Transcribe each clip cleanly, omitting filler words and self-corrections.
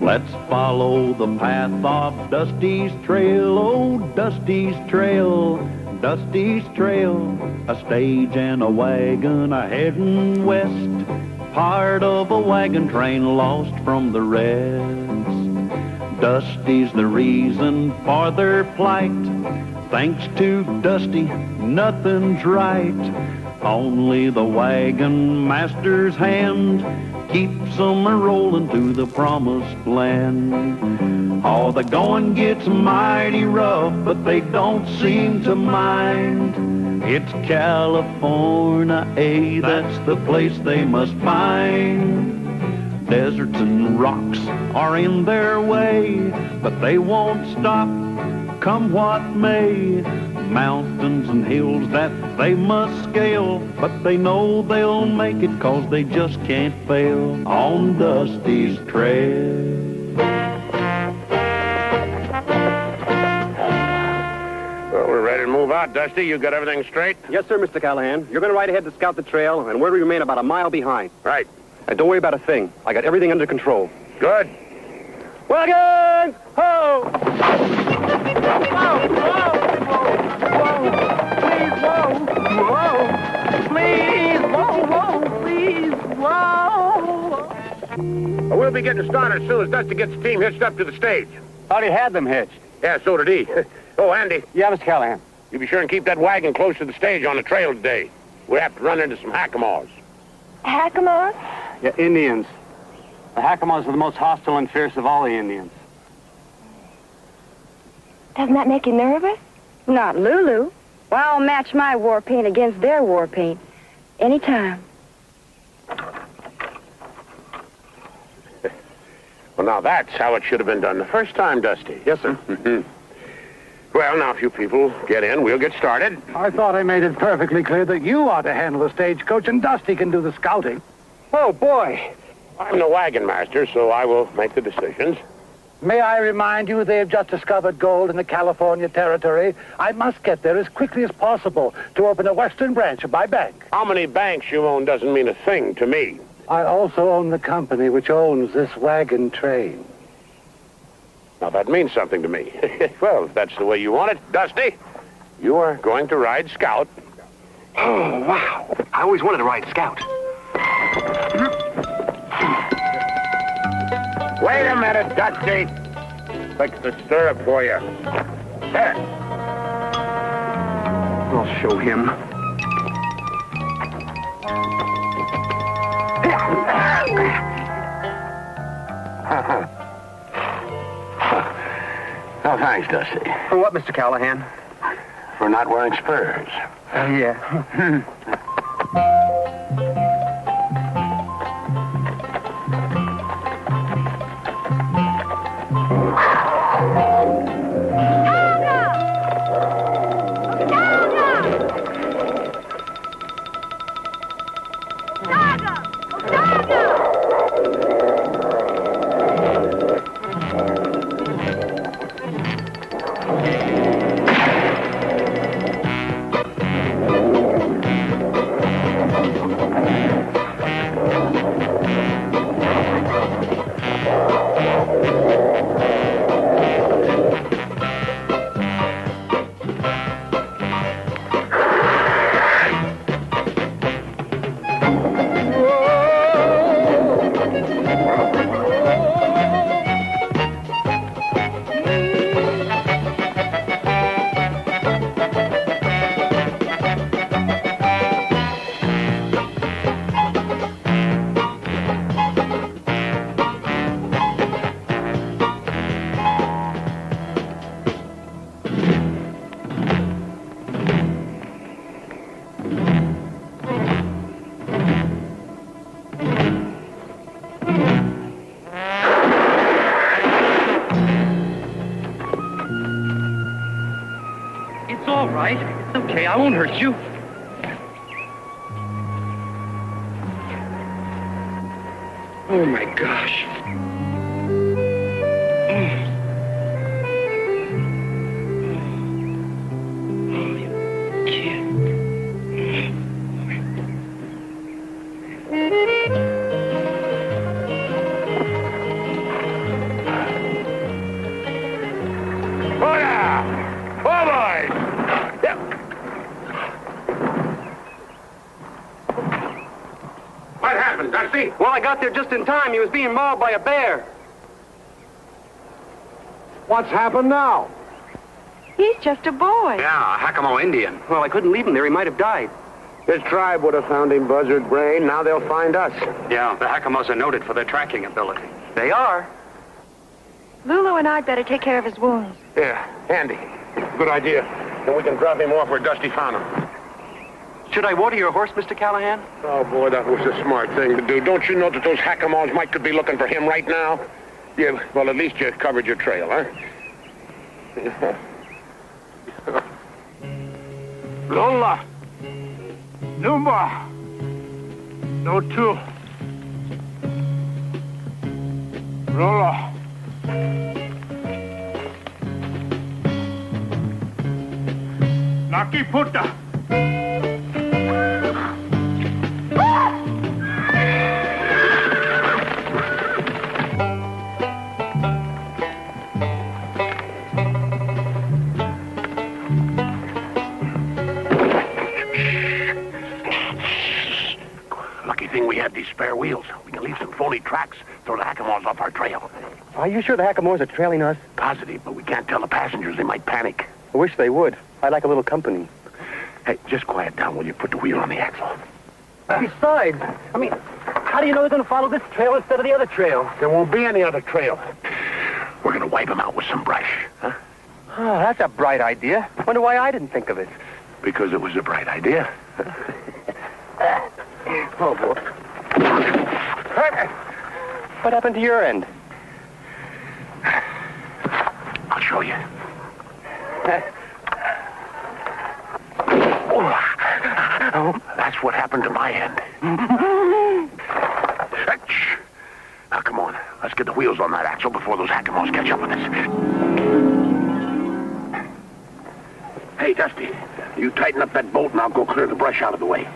Let's follow the path of Dusty's trail, oh, Dusty's trail, Dusty's trail. A stage and a wagon a-heading west, part of a wagon train lost from the rest. Dusty's the reason for their plight. Thanks to Dusty, nothing's right. Only the wagon master's hand keeps them a-rolling to the promised land. Oh, the going gets mighty rough, but they don't seem to mind. It's California, that's the place they must find. Deserts and rocks are in their way, but they won't stop, come what may. Mountains and hills that they must scale, but they know they'll make it 'cause they just can't fail on Dusty's trail. Well, we're ready to move out, Dusty. You got everything straight? Yes, sir, Mr. Callahan. You're going to ride ahead to scout the trail, and we're to remain about a mile behind. Right. And don't worry about a thing. I got everything under control. Good. Wagon! Ho! Well, we'll be getting started as soon as Dusty gets the team hitched up to the stage. Already had them hitched. Yeah, so did he. Oh, Andy, Yeah, Mr. Callahan. you be sure and keep that wagon close to the stage on the trail today. We have to run into some hackamores. Hackamores? Yeah, Indians. The Hackamores are the most hostile and fierce of all the Indians. Doesn't that make you nervous? Not Lulu. Well, I'll match my war paint against their war paint. Anytime. Well, now that's how it should have been done the first time, Dusty. Yes, sir. Well, now, if you people get in, we'll get started. I thought I made it perfectly clear that you ought to handle the stagecoach and Dusty can do the scouting. Oh, boy. I'm the wagon master, so I will make the decisions. May I remind you they've just discovered gold in the California territory. I must get there as quickly as possible to open a western branch of my bank. How many banks you own doesn't mean a thing to me. I also own the company which owns this wagon train. Now, that means something to me. Well, if that's the way you want it, Dusty, you are going to ride Scout. Oh, wow. I always wanted to ride Scout. Wait a minute, Dusty. Fix the stirrup for you. There. I'll show him. Oh, thanks, Dusty. For what, Mr. Callahan? For not wearing spurs. Yeah. It's all right. It's okay. I won't hurt you. Oh, my gosh. Oh, you kid. got there just in time. He was being mauled by a bear. What's happened now? He's just a boy. Yeah, a Hakamo Indian. Well, I couldn't leave him there. He might have died. His tribe would have found him, Buzzard Brain. Now they'll find us. Yeah, the Hakamos are noted for their tracking ability. They are. Lulu and I'd better take care of his wounds. Yeah, handy. Good idea. Then we can drop him off where Dusty found him. Should I water your horse, Mr. Callahan? Oh, boy, that was a smart thing to do. Don't you know that those Hakamos could be looking for him right now? Yeah, well, at least you covered your trail, huh? Lola. Numa. No two. Lola. Lucky Putta. Lucky thing we had these spare wheels. We can leave some phony tracks, throw the Hakamos off our trail. Are you sure the Hakamos are trailing us? Positive, but we can't tell the passengers. They might panic. I wish they would. I'd like a little company. Hey, just quiet down while you put the wheel on the axle. Besides, how do you know they're going to follow this trail instead of the other trail? There won't be any other trail. We're going to wipe them out with some brush, huh? Oh, that's a bright idea. Wonder why I didn't think of it. Because it was a bright idea. Oh, boy. What happened to your end? I'll show you. Oh, that's what happened to my end. Shh. Now, come on. Let's get the wheels on that axle before those Hakamos catch up with us. Hey, Dusty, you tighten up that bolt and I'll go clear the brush out of the way.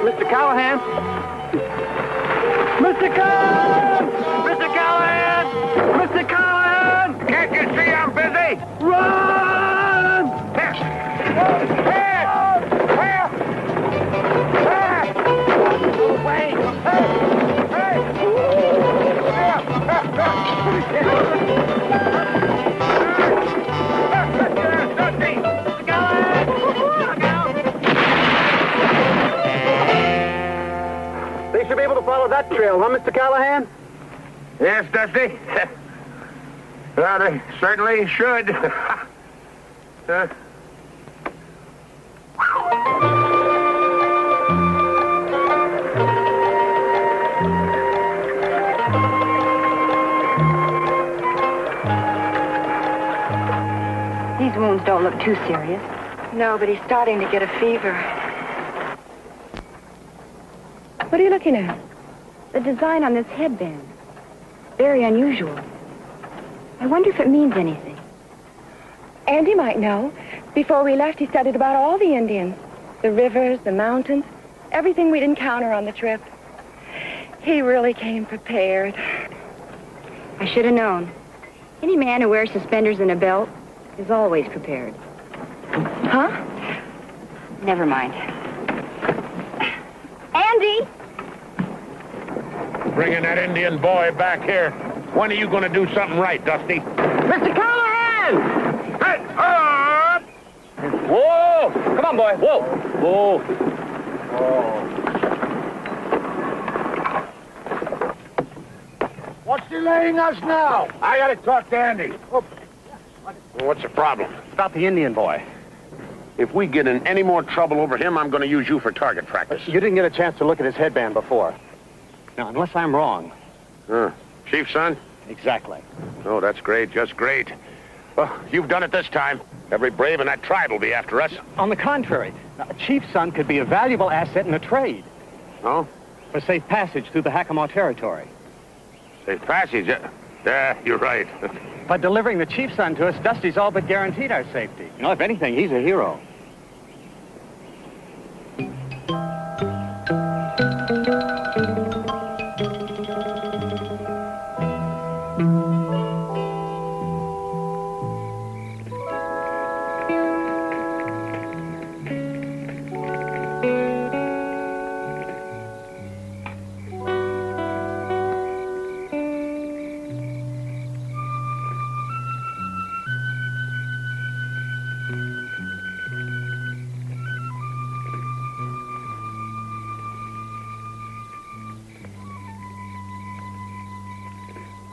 Mr. Callahan! Mr. Callahan! Mr. Callahan! Mr. Callahan! Can't you see I'm busy? Run! They should be able to follow that trail, huh, Mr. Callahan? Yes, Dusty. Well, they certainly should. These wounds don't look too serious. No, but he's starting to get a fever. What are you looking at? The design on this headband. Very unusual. I wonder if it means anything. Andy might know. Before we left, he studied about all the Indians. The rivers, the mountains, everything we'd encounter on the trip. He really came prepared. I should have known. Any man who wears suspenders and a belt is always prepared. Huh? Never mind. Andy! Bringing that Indian boy back here. When are you going to do something right, Dusty? Mr. Callahan! Hey, up! Whoa! Come on, boy. Whoa! Whoa. What's delaying us now? I got to talk to Andy. Well, what's the problem? About the Indian boy. If we get in any more trouble over him, I'm going to use you for target practice. You didn't get a chance to look at his headband before. Now, unless I'm wrong. Chief's son? Exactly. Oh, that's great. Just great. Well, you've done it this time. Every brave in that tribe will be after us. On the contrary, a chief's son could be a valuable asset in a trade. Oh? For safe passage through the Hakamo territory. Safe passage? Yeah, you're right. By delivering the chief's son to us, Dusty's all but guaranteed our safety. You know, if anything, he's a hero.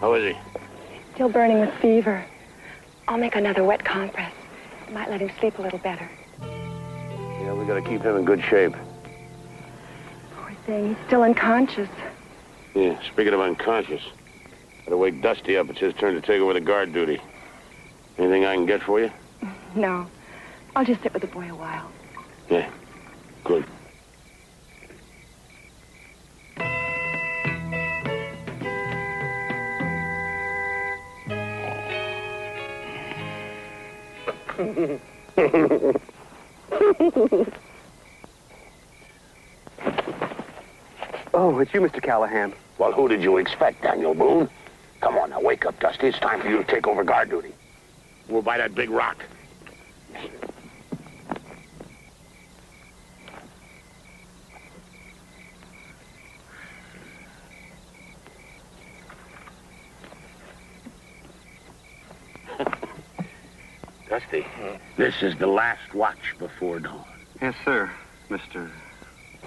How is he? Still burning with fever. I'll make another wet compress. It might let him sleep a little better. Yeah, we gotta keep him in good shape. Poor thing, he's still unconscious. Yeah, speaking of unconscious, gotta wake Dusty up. It's his turn to take over the guard duty. Anything I can get for you? No, I'll just sit with the boy a while. Yeah, good. Oh, it's you, Mr. Callahan. Well, who did you expect, Daniel Boone? Come on now, wake up, Dusty. It's time for you to take over guard duty. We're by that big rock. Dusty, this is the last watch before dawn. Yes, sir, Mr.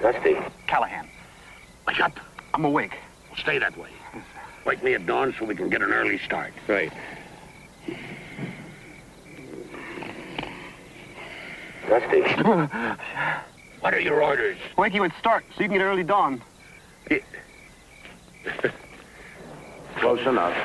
Dusty, Callahan. wake up. I'm awake. Stay that way. Wake me at dawn so we can get an early start. Right. Dusty. What are your orders? Wake you at start so you can get early dawn. Close enough.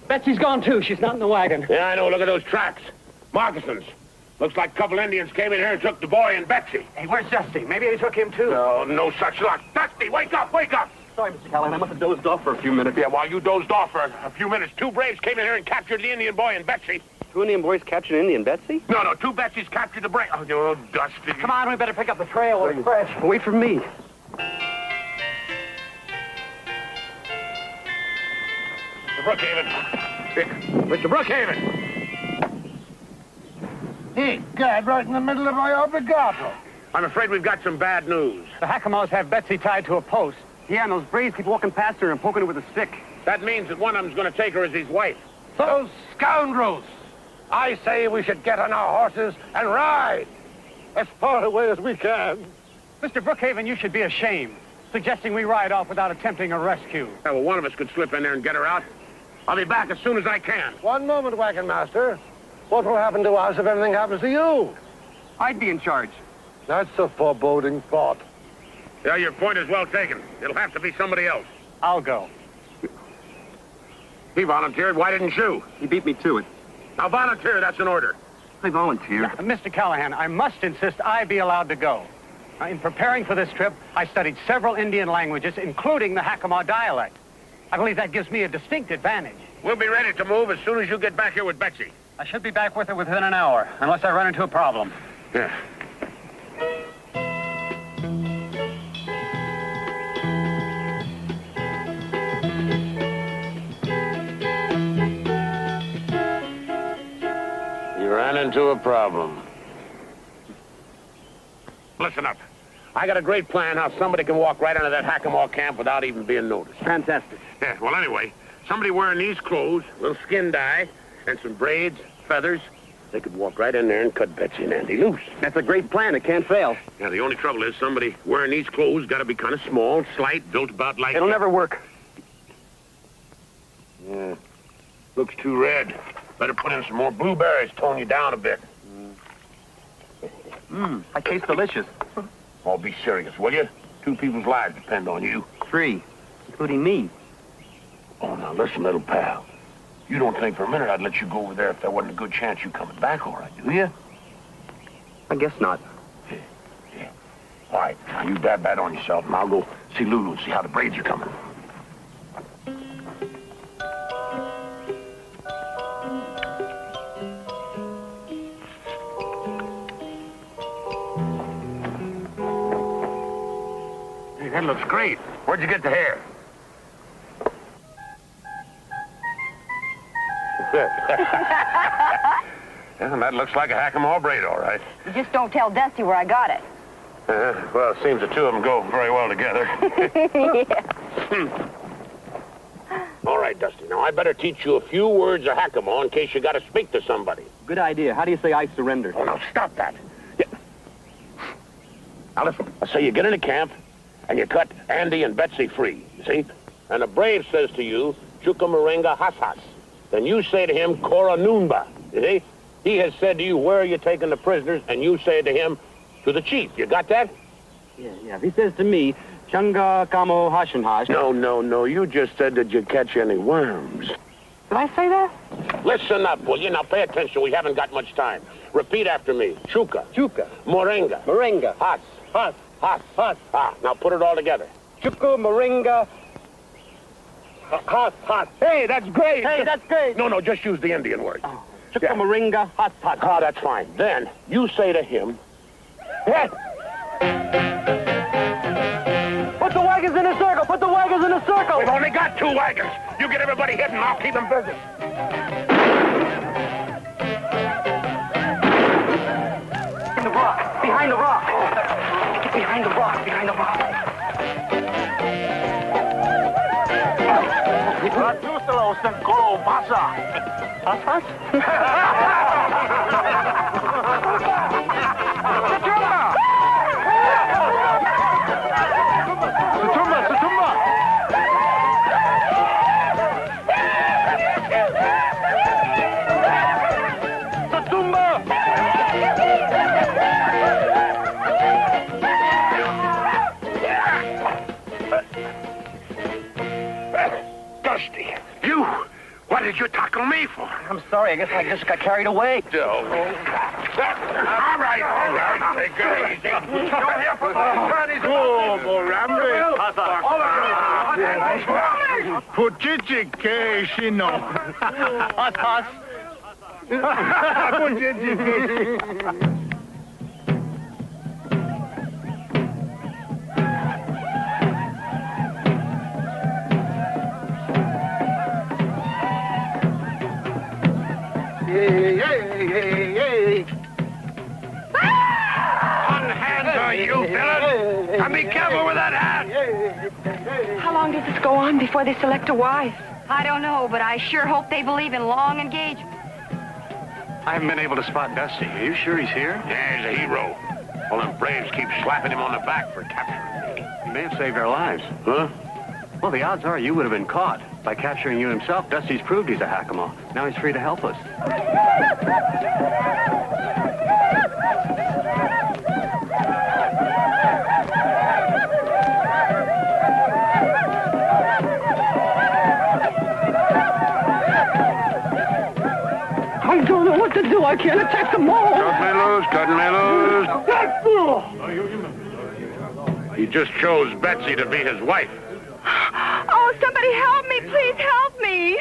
Betsy's gone, too. She's not in the wagon. Yeah, I know. Look at those tracks. Moccasins. Looks like a couple Indians came in here and took the boy and Betsy. Hey, where's Dusty? Maybe they took him, too. No, no such luck. Dusty, wake up, wake up! Sorry, Mr. Callahan. I must have dozed off for a few minutes. Yeah, while you dozed off for a few minutes, two braves came in here and captured the Indian boy and Betsy. Two Indian boys captured an Indian Betsy? No, two Betsy's captured the brave. Oh, Dusty. Come on, we better pick up the trail. We're fresh. Wait for me. Mr. Brookhaven. Mr. Brookhaven. Hey, God, right in the middle of my obligato. I'm afraid we've got some bad news. The Hackamores have Betsy tied to a post. Yeah, and those braves keep walking past her and poking her with a stick. That means that one of them's going to take her as his wife. Those scoundrels! I say we should get on our horses and ride as far away as we can. Mr. Brookhaven, you should be ashamed, suggesting we ride off without attempting a rescue. Yeah, well, one of us could slip in there and get her out. I'll be back as soon as I can. One moment, Wagon Master. What will happen to us if anything happens to you? I'd be in charge. That's a foreboding thought. Yeah, your point is well taken. It'll have to be somebody else. I'll go. He volunteered. Why didn't you? He beat me to it. Now, volunteer. That's an order. I volunteer. Mr. Callahan, I must insist I be allowed to go. In preparing for this trip, I studied several Indian languages, including the Hackamore dialect. I believe that gives me a distinct advantage. We'll be ready to move as soon as you get back here with Betsy. I should be back with her within an hour, unless I run into a problem. Yeah. You ran into a problem. Listen up. I got a great plan how somebody can walk right into that Hackamore camp without even being noticed. Fantastic. Yeah, well, anyway, somebody wearing these clothes, a little skin dye, and some braids, feathers, they could walk right in there and cut Betsy and Andy loose. That's a great plan. It can't fail. Now, the only trouble is somebody wearing these clothes got to be kind of small, slight, built about like... It'll never work. Yeah. Looks too red. Better put in some more blueberries, tone you down a bit. I taste delicious. Oh, be serious, will you? 2 people's lives depend on you. 3, including me. Oh, now listen, little pal. You don't think for a minute I'd let you go over there if there wasn't a good chance you coming back all right, do you? I guess not. Yeah. All right, now you dab that on yourself, and I'll go see Lulu and see how the braids are coming. Hey, that looks great. Where'd you get the hair? Yeah, that looks like a Hackamore braid, all right. You just don't tell Dusty where I got it. Well, it seems the 2 of them go very well together. Yeah. All right, Dusty. Now, I better teach you a few words of Hackamore in case you got to speak to somebody. Good idea. How do you say I surrender? Oh, now, stop that. Yeah. Now, listen. I say you get into camp, and you cut Andy and Betsy free, you see? And the brave says to you, Chukwumarenga Hasas. Then you say to him, Kora Noonba, you see? He has said to you, where are you taking the prisoners? And you say to him, to the chief. You got that? Yeah. If he says to me, Chunga Kamo Hashanhash. No. You just said, did you catch any worms? Did I say that? Listen up, will you? Now, pay attention. We haven't got much time. Repeat after me. Chuka. Moringa. Has. Ah, now put it all together. Moringa. Has. Hey, that's great. No, just use the Indian word. Oh. Moringa. Has. Ah, that's fine. Then you say to him, Yes. Put the wagons in a circle. we've only got 2 wagons. You get everybody hit and I'll keep them busy. Behind the rock. Get behind the rock. Dusty, you! What did you tackle me for? I'm sorry. I guess I just got carried away. All right. Take it easy. Don't hear from Unhander, you villain! And be careful with that hat! How long does this go on before they select a wife? I don't know, but I sure hope they believe in long engagement. I haven't been able to spot Dusty. Are you sure he's here? Yeah, he's a hero. All them braves keep slapping him on the back for capturing me. He may have saved our lives. Huh? Well, the odds are you would have been caught. By capturing you himself, Dusty's proved he's a Hackamore. Now he's free to help us. I don't know what to do. I can't attack them all. Cut me loose. He just chose Betsy to be his wife. Oh, somebody help me. Please help me.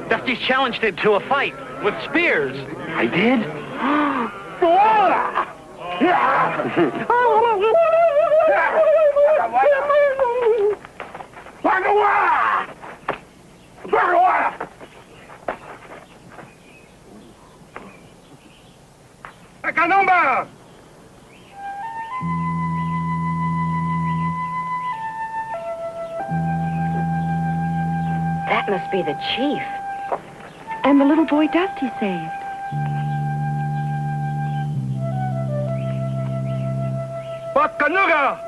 Dusty's challenged him to a fight with spears. I did? Caramba! That must be the chief. And the little boy Dusty saved. Wackanuga!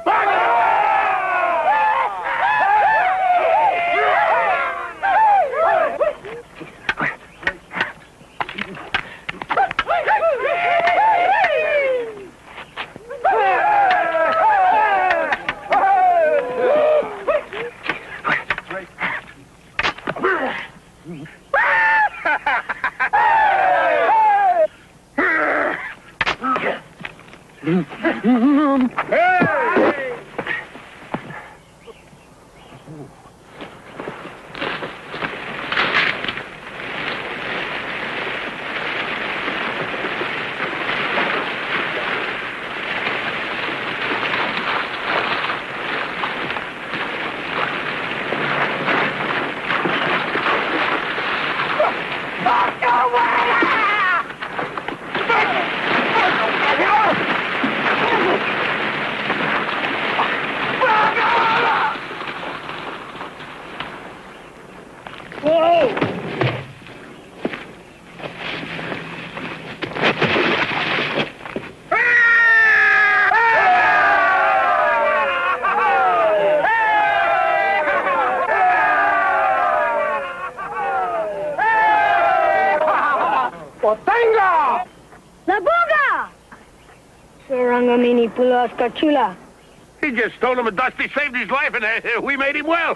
He just told him Dusty saved his life, and we made him well.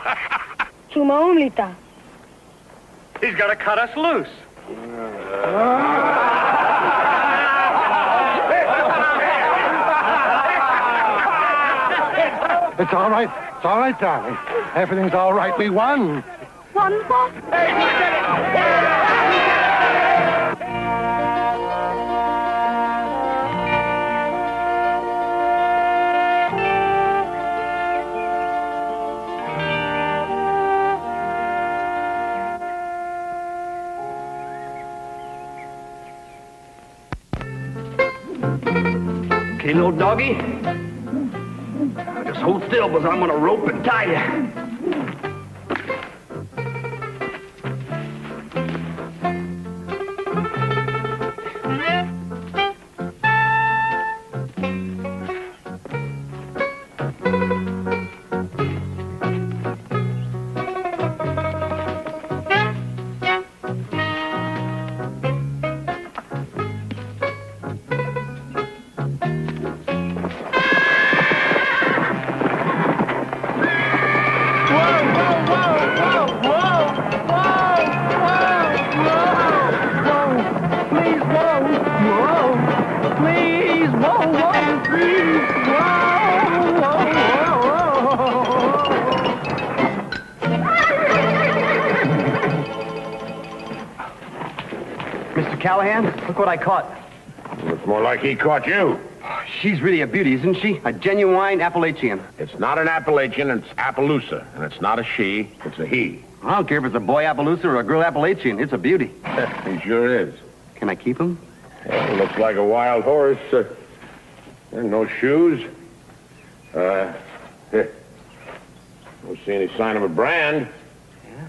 Chuma He's got to cut us loose. It's all right. It's all right, darling. Everything's all right. We won. Won what? Okay, little doggy. Just hold still, because I'm gonna rope and tie you. Look what I caught. Looks more like he caught you. She's really a beauty, isn't she? A genuine Appalachian. It's not an Appalachian, it's Appaloosa. And it's not a she, it's a he. I don't care if it's a boy Appaloosa or a girl Appalachian. It's a beauty. He sure is. Can I keep him? Well, looks like a wild horse. And no shoes. Don't see any sign of a brand. Yeah?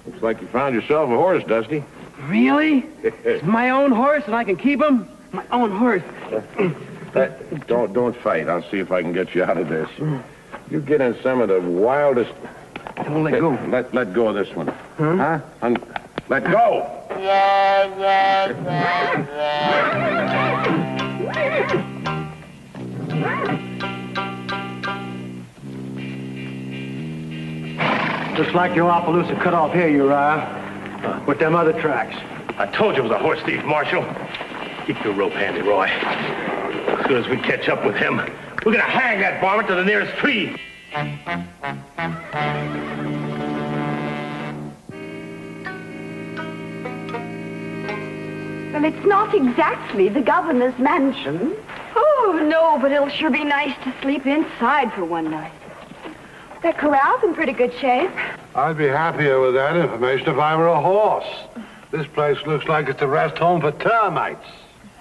Looks like you found yourself a horse, Dusty. Really? It's my own horse and I can keep him? My own horse. Don't fight. I'll see if I can get you out of this. You get in some of the wildest... Don't let go. Let go of this one. Huh? Let go! Looks like your Appaloosa cut off here, Uriah. With them other tracks. I told you it was a horse thief, Marshal. Keep your rope handy, Roy. As soon as we catch up with him, we're gonna hang that varmint to the nearest tree. Well, it's not exactly the governor's mansion. Oh, no, but it'll sure be nice to sleep inside for one night. That corral's in pretty good shape. I'd be happier with that information if I were a horse. This place looks like it's a rest home for termites.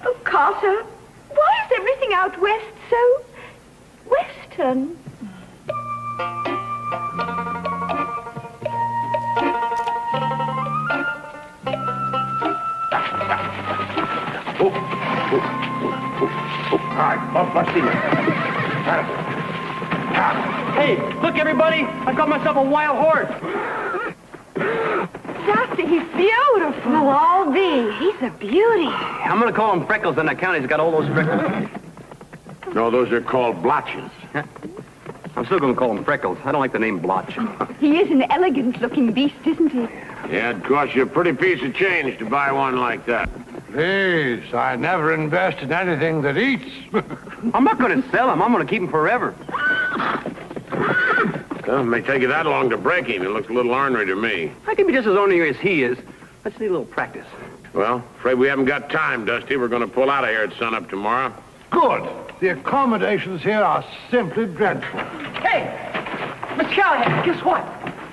Oh, Carter, why is everything out west so western? right, let's see me. Hey, look, everybody. I've got myself a wild horse. Dusty, he's beautiful. Well, I'll be. He's a beauty. I'm going to call him Freckles in that county. He's got all those freckles. No, those are called blotches. I'm still going to call him Freckles. I don't like the name Blotch. He is an elegant-looking beast, isn't he? Yeah, it'd cost you a pretty piece of change to buy one like that. Please, I never invest in anything that eats. I'm not going to sell him. I'm going to keep him forever. Well, it may take you that long to break him. He looks a little ornery to me. I can be just as ornery as he is. Let's need a little practice. Well, afraid we haven't got time, Dusty. We're going to pull out of here at sunup tomorrow. Good. The accommodations here are simply dreadful. Hey, Miss Callahan, guess what?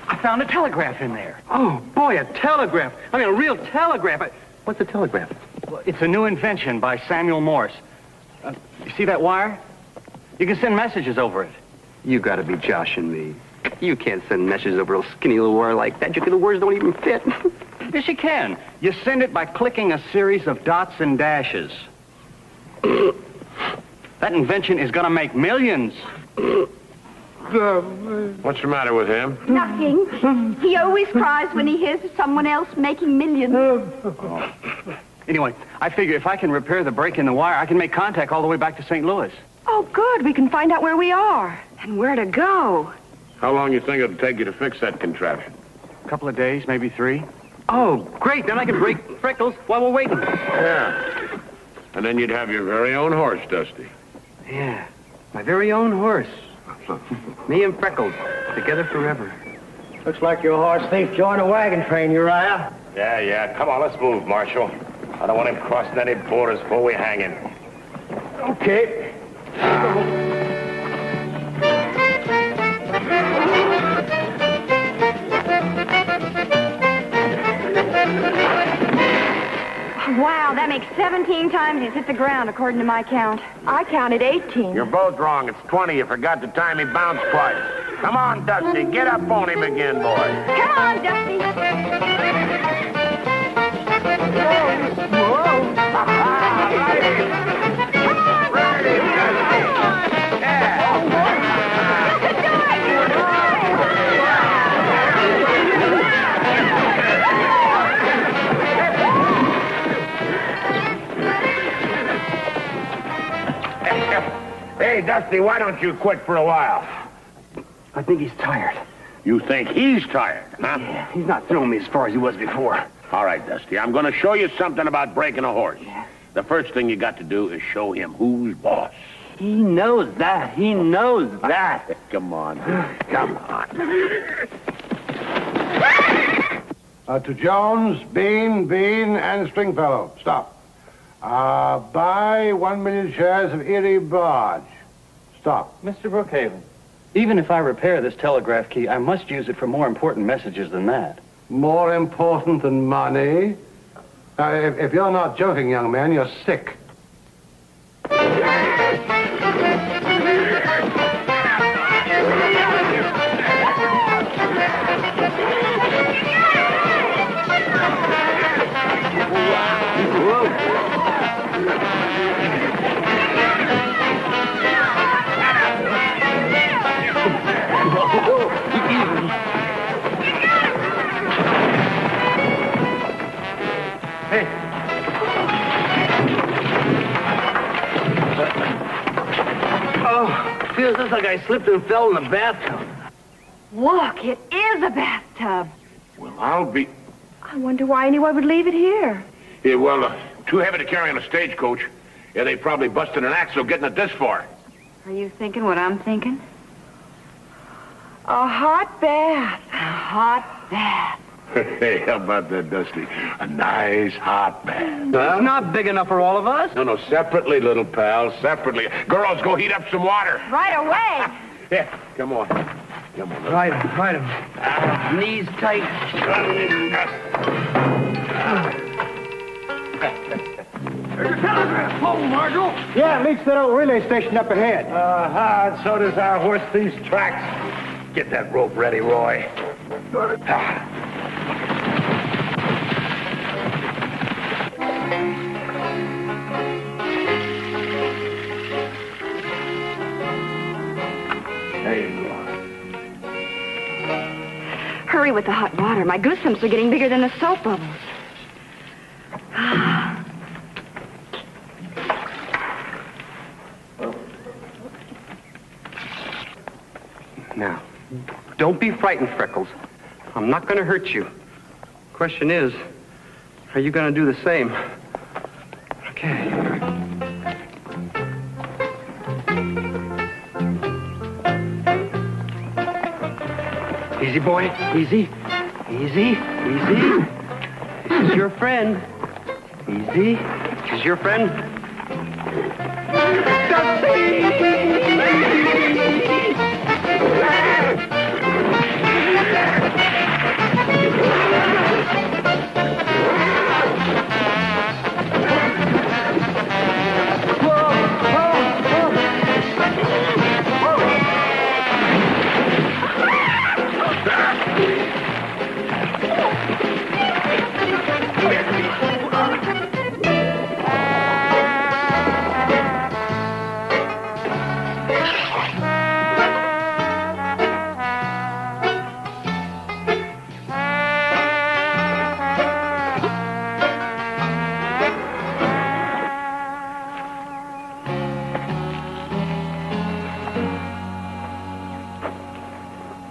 I found a telegraph in there. Oh, boy, a telegraph. I mean, a real telegraph. What's a telegraph? Well, it's a new invention by Samuel Morse. You see that wire? You can send messages over it. You got to be joshing me. You can't send messages over a skinny little wire like that. The words don't even fit. Yes, you can. You send it by clicking a series of dots and dashes. That invention is going to make millions. What's the matter with him? Nothing. He always cries when he hears of someone else making millions. Anyway, I figure if I can repair the break in the wire, I can make contact all the way back to St. Louis. Oh, good. We can find out where we are and where to go. How long you think it'll take you to fix that contraption? A couple of days, maybe 3. Oh, great. Then I can break Freckles while we're waiting. Yeah. And then you'd have your very own horse, Dusty. Yeah, my very own horse. Me and Freckles, together forever. Looks like your horse thief joined a wagon train, Uriah. Yeah. Come on, let's move, Marshal. I don't want him crossing any borders before we hang him. Okay. Wow, that makes 17 times he's hit the ground, according to my count. I counted 18. You're both wrong. It's 20. You forgot the time he bounced twice. Come on, Dusty. Get up on him again, boy. Come on, Dusty. Hey, Dusty, why don't you quit for a while? I think he's tired. You think he's tired, huh? Yeah, he's not throwing me as far as he was before. All right, Dusty, I'm going to show you something about breaking a horse. Yeah. The first thing you got to do is show him who's boss. He knows that. He knows that. Come on. Come on. To Jones, Bean, and Stringfellow. Stop. Buy 1 million shares of Erie Barge. Stop. Mr. Brookhaven, even if I repair this telegraph key, I must use it for more important messages than that. More important than money? If you're not joking, young man, you're sick. Feels just like I slipped and fell in the bathtub. Look, it is a bathtub. Well, I'll be... I wonder why anyone would leave it here. Yeah, well, too heavy to carry on a stagecoach. Yeah, they probably busted an axle getting it this far. Are you thinking what I'm thinking? A hot bath. A hot bath. Hey, how about that, Dusty? A nice hot bath. Not big enough for all of us. No, separately, little pal, separately. Girls, go heat up some water. Right away. Yeah, come on. Come on. Right him. Knees tight. There's a telegraph pole, Marshal. Yeah, it leads to that old relay station up ahead. And so does our horse thief's tracks. Get that rope ready, Roy. hurry with the hot water. My goosebumps are getting bigger than the soap bubbles. Now, don't be frightened, Freckles. I'm not going to hurt you. Question is, are you going to do the same? Okay. Easy, boy. Easy. Easy. Easy. This is your friend. Easy. This is your friend.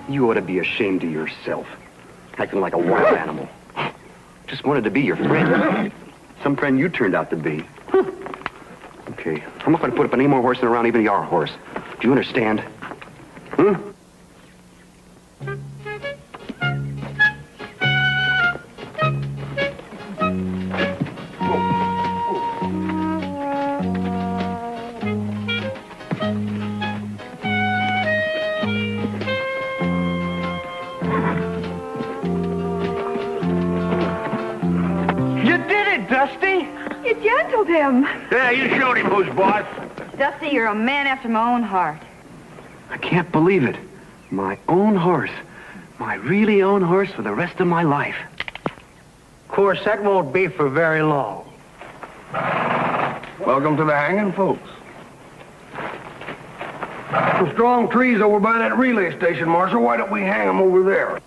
You ought to be ashamed of yourself, acting like a wild animal. Just wanted to be your friend. Some friend you turned out to be. Okay, I'm not going to put up any more horses around even your horse. Do you understand? Yeah, you showed him who's boss. Dusty, you're a man after my own heart. I can't believe it. My own horse. My really own horse for the rest of my life. Of course, that won't be for very long. Welcome to the hanging, folks. Some strong trees over by that relay station, Marshal. Why don't we hang them over there?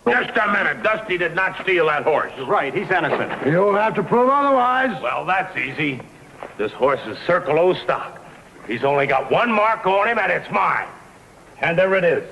Just a minute. Dusty did not steal that horse. You're right. He's innocent. You'll have to prove otherwise. Well, that's easy. This horse is Circle O stock. He's only got one mark on him, and it's mine. And there it is.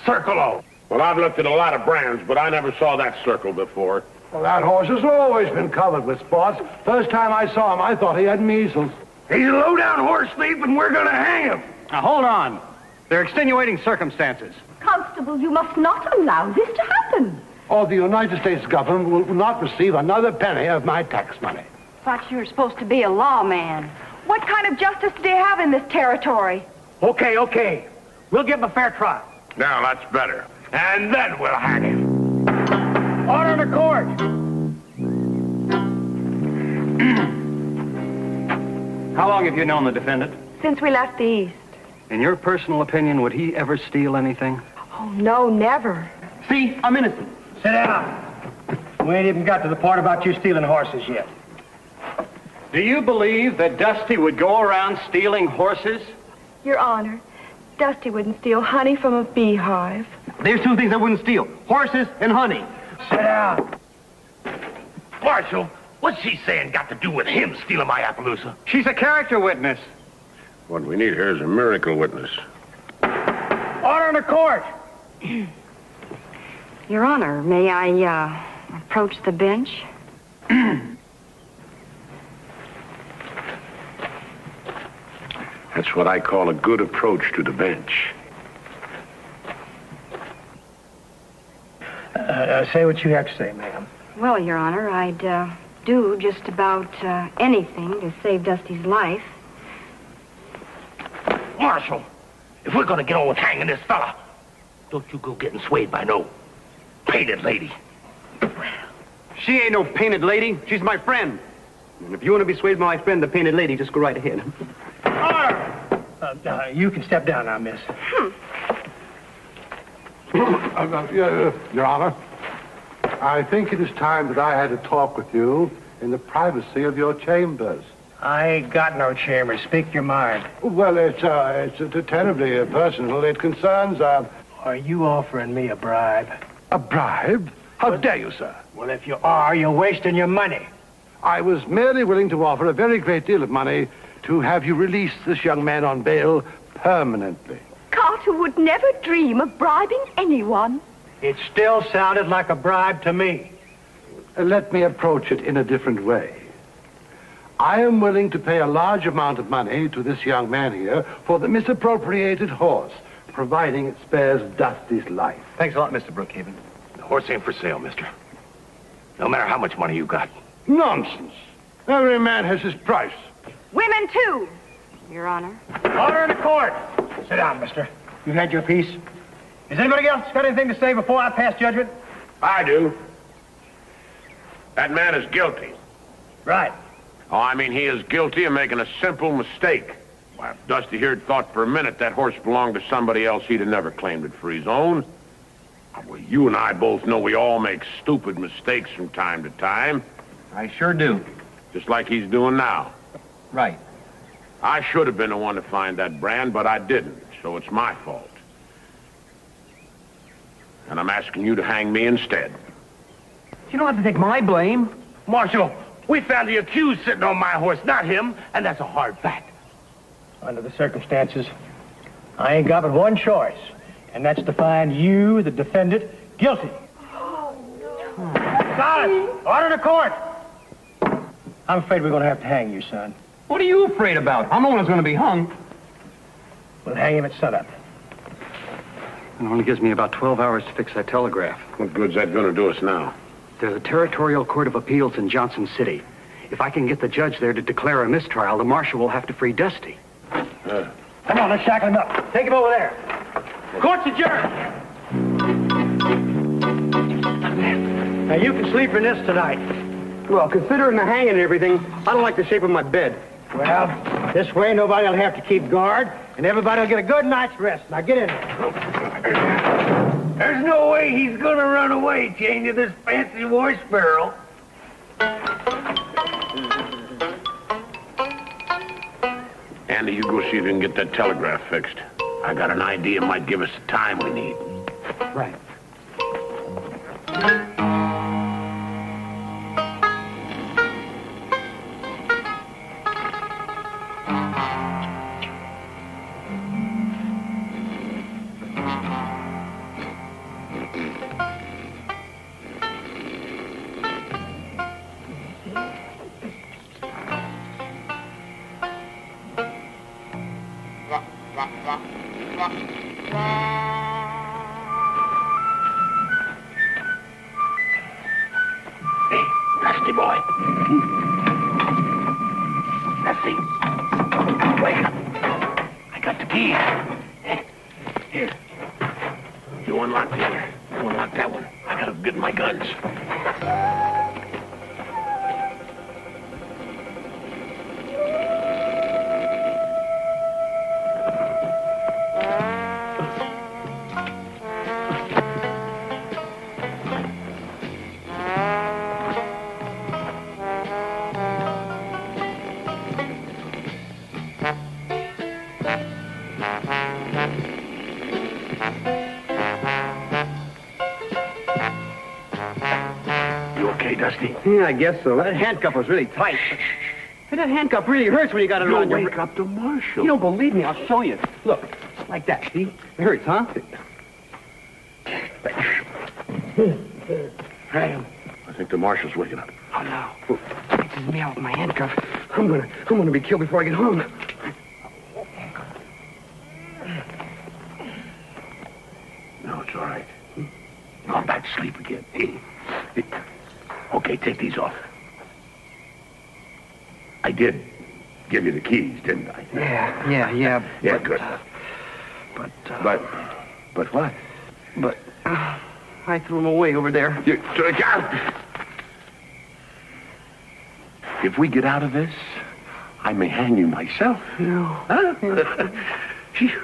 Circle O. Well, I've looked at a lot of brands, but I never saw that circle before. Well, that horse has always been covered with spots. First time I saw him, I thought he had measles. He's a low-down horse thief, and we're going to hang him. Now, hold on. There are extenuating circumstances. Constable, you must not allow this to happen. Oh, the United States government will not receive another penny of my tax money. Thought you were supposed to be a lawman. What kind of justice do you have in this territory? Okay. We'll give him a fair trial. Now, that's better. And then we'll hang him. Order in the court. How long have you known the defendant? Since we left the East. In your personal opinion, would he ever steal anything? Oh, no, never. See, I'm innocent. Sit down. We ain't even got to the part about you stealing horses yet. Do you believe that Dusty would go around stealing horses? Your Honor, Dusty wouldn't steal honey from a beehive. There's two things I wouldn't steal. Horses and honey. Sit down. Marshal, what's she saying got to do with him stealing my Appaloosa? She's a character witness. What we need here is a miracle witness. Order in the court. Your Honor, may I, approach the bench? That's what I call a good approach to the bench. Say what you have to say, ma'am. Well, Your Honor, I'd, do just about, anything to save Dusty's life. Marshal, if we're gonna get on with hanging this fella, don't you go getting swayed by no painted lady. She ain't no painted lady. She's my friend. And if you want to be swayed by my friend, the painted lady, just go right ahead. Order! You can step down now, miss. Your Honor, I think it is time that I had a talk with you in the privacy of your chambers. I ain't got no chamber. Speak your mind. Well, it's terribly personal. It concerns, Are you offering me a bribe? A bribe? How dare you, sir? Well, if you are, you're wasting your money. I was merely willing to offer a very great deal of money to have you release this young man on bail permanently. Carter would never dream of bribing anyone. It still sounded like a bribe to me. Let me approach it in a different way. I am willing to pay a large amount of money to this young man here for the misappropriated horse, providing it spares Dusty's life. Thanks a lot, Mr. Brookhaven. The horse ain't for sale, mister. No matter how much money you got. Nonsense. Every man has his price. Women, too, Your Honor. Order in the court. Sit down, mister. You had your piece. Has anybody else got anything to say before I pass judgment? I do. That man is guilty. Right. Oh, I mean, he is guilty of making a simple mistake. Why, if Dusty here had thought for a minute that horse belonged to somebody else, he'd have never claimed it for his own. Well, you and I both know we all make stupid mistakes from time to time. I sure do. Just like he's doing now. Right. I should have been the one to find that brand, but I didn't, so it's my fault. And I'm asking you to hang me instead. You don't have to take my blame. Marshal, we found the accused sitting on my horse, not him, and that's a hard fact. Under the circumstances, I ain't got but one choice, and that's to find you, the defendant, guilty. Silence! Order to court! I'm afraid we're going to have to hang you, son. What are you afraid about? I'm the one who's going to be hung. We'll hang him at sunup. It only gives me about 12 hours to fix that telegraph. What good's that gonna do us now? There's a Territorial Court of Appeals in Johnson City. If I can get the judge there to declare a mistrial, the marshal will have to free Dusty. Come on, let's shackle him up. Take him over there. Court's adjourned. Now, you can sleep in this tonight. Well, considering the hanging and everything, I don't like the shape of my bed. Well, this way nobody will have to keep guard, and everybody will get a good night's rest. Now, get in there. There's no way he's gonna run away, chained to this fancy horse barrel. Andy, you go see if you can get that telegraph fixed. I got an idea it might give us the time we need. Right. Hey, Dusty boy. Dusty. Wake up. I got the key. Here. You unlock the other. You unlock that one. I gotta get my guns. You okay, Dusty? Yeah, I guess so. That handcuff was really tight. Hey, that handcuff really hurts when you got it around your... Wake up the marshal. You don't believe me, I'll show you. Look, like that, see? It hurts, huh? I think the marshal's waking up. Oh, no. This is me out with my handcuff. I'm gonna be killed before I get home. No, it's all right. Gone back to sleep again. Okay, take these off. I did give you the keys, didn't I? Yeah. Yeah, but, good. But what? But I threw him away over there. If we get out of this, I may hang you myself. No. Huh? Phew.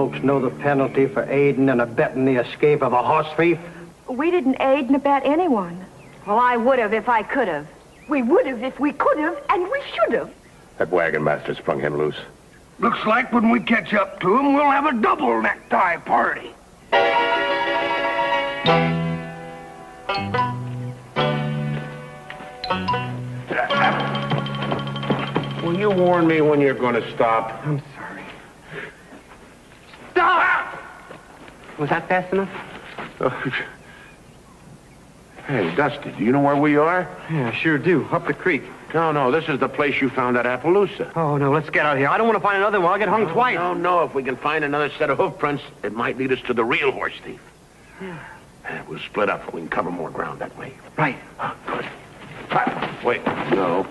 folks know the penalty for aiding and abetting the escape of a horse thief? We didn't aid and abet anyone. Well, I would have if I could have. We would have if we could have, and we should have. That wagon master sprung him loose. Looks like when we catch up to him, we'll have a double necktie party. Will you warn me when you're going to stop? I'm sorry. Stop! Was that fast enough? Hey, Dusty, do you know where we are? Yeah, I sure do. Up the creek. No, this is the place you found that Appaloosa. Oh, no, let's get out of here. I don't want to find another one. I'll get hung twice. No, if we can find another set of hoof prints, it might lead us to the real horse thief. We'll split up. We can cover more ground that way. Right. Good. Wait, no.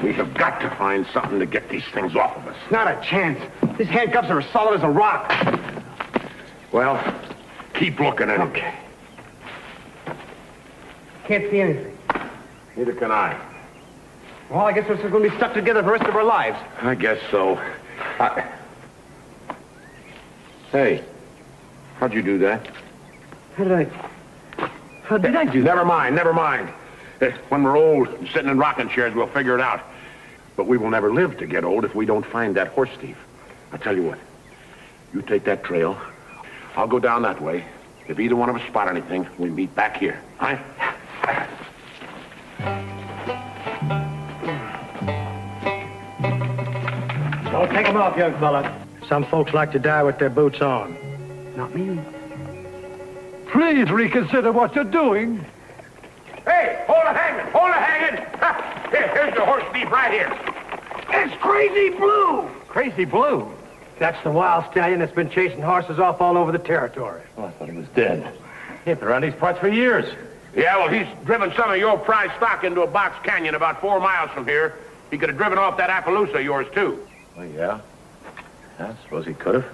We have got to find something to get these things off of us. Not a chance. These handcuffs are as solid as a rock. Well, keep looking anyway. Okay. Can't see anything. Neither can I. Well, I guess we're just going to be stuck together for the rest of our lives. I guess so. Hey, how'd you do that? How did I do that? Never mind. When we're old and sitting in rocking chairs, we'll figure it out. But we will never live to get old if we don't find that horse thief. I tell you what, you take that trail. I'll go down that way. If either one of us spot anything, we meet back here. All right? Don't take them off, young fella. Some folks like to die with their boots on. Not me. Please reconsider what you're doing. Hey, hold it hanging. Here's the horse thief right here. It's Crazy Blue. Crazy Blue? That's the wild stallion that's been chasing horses off all over the territory. Oh, I thought he was dead. He's been around these parts for years. Yeah, well, he's driven some of your prize stock into a box canyon about 4 miles from here. He could have driven off that Appaloosa of yours, too. Oh, yeah? I suppose he could have.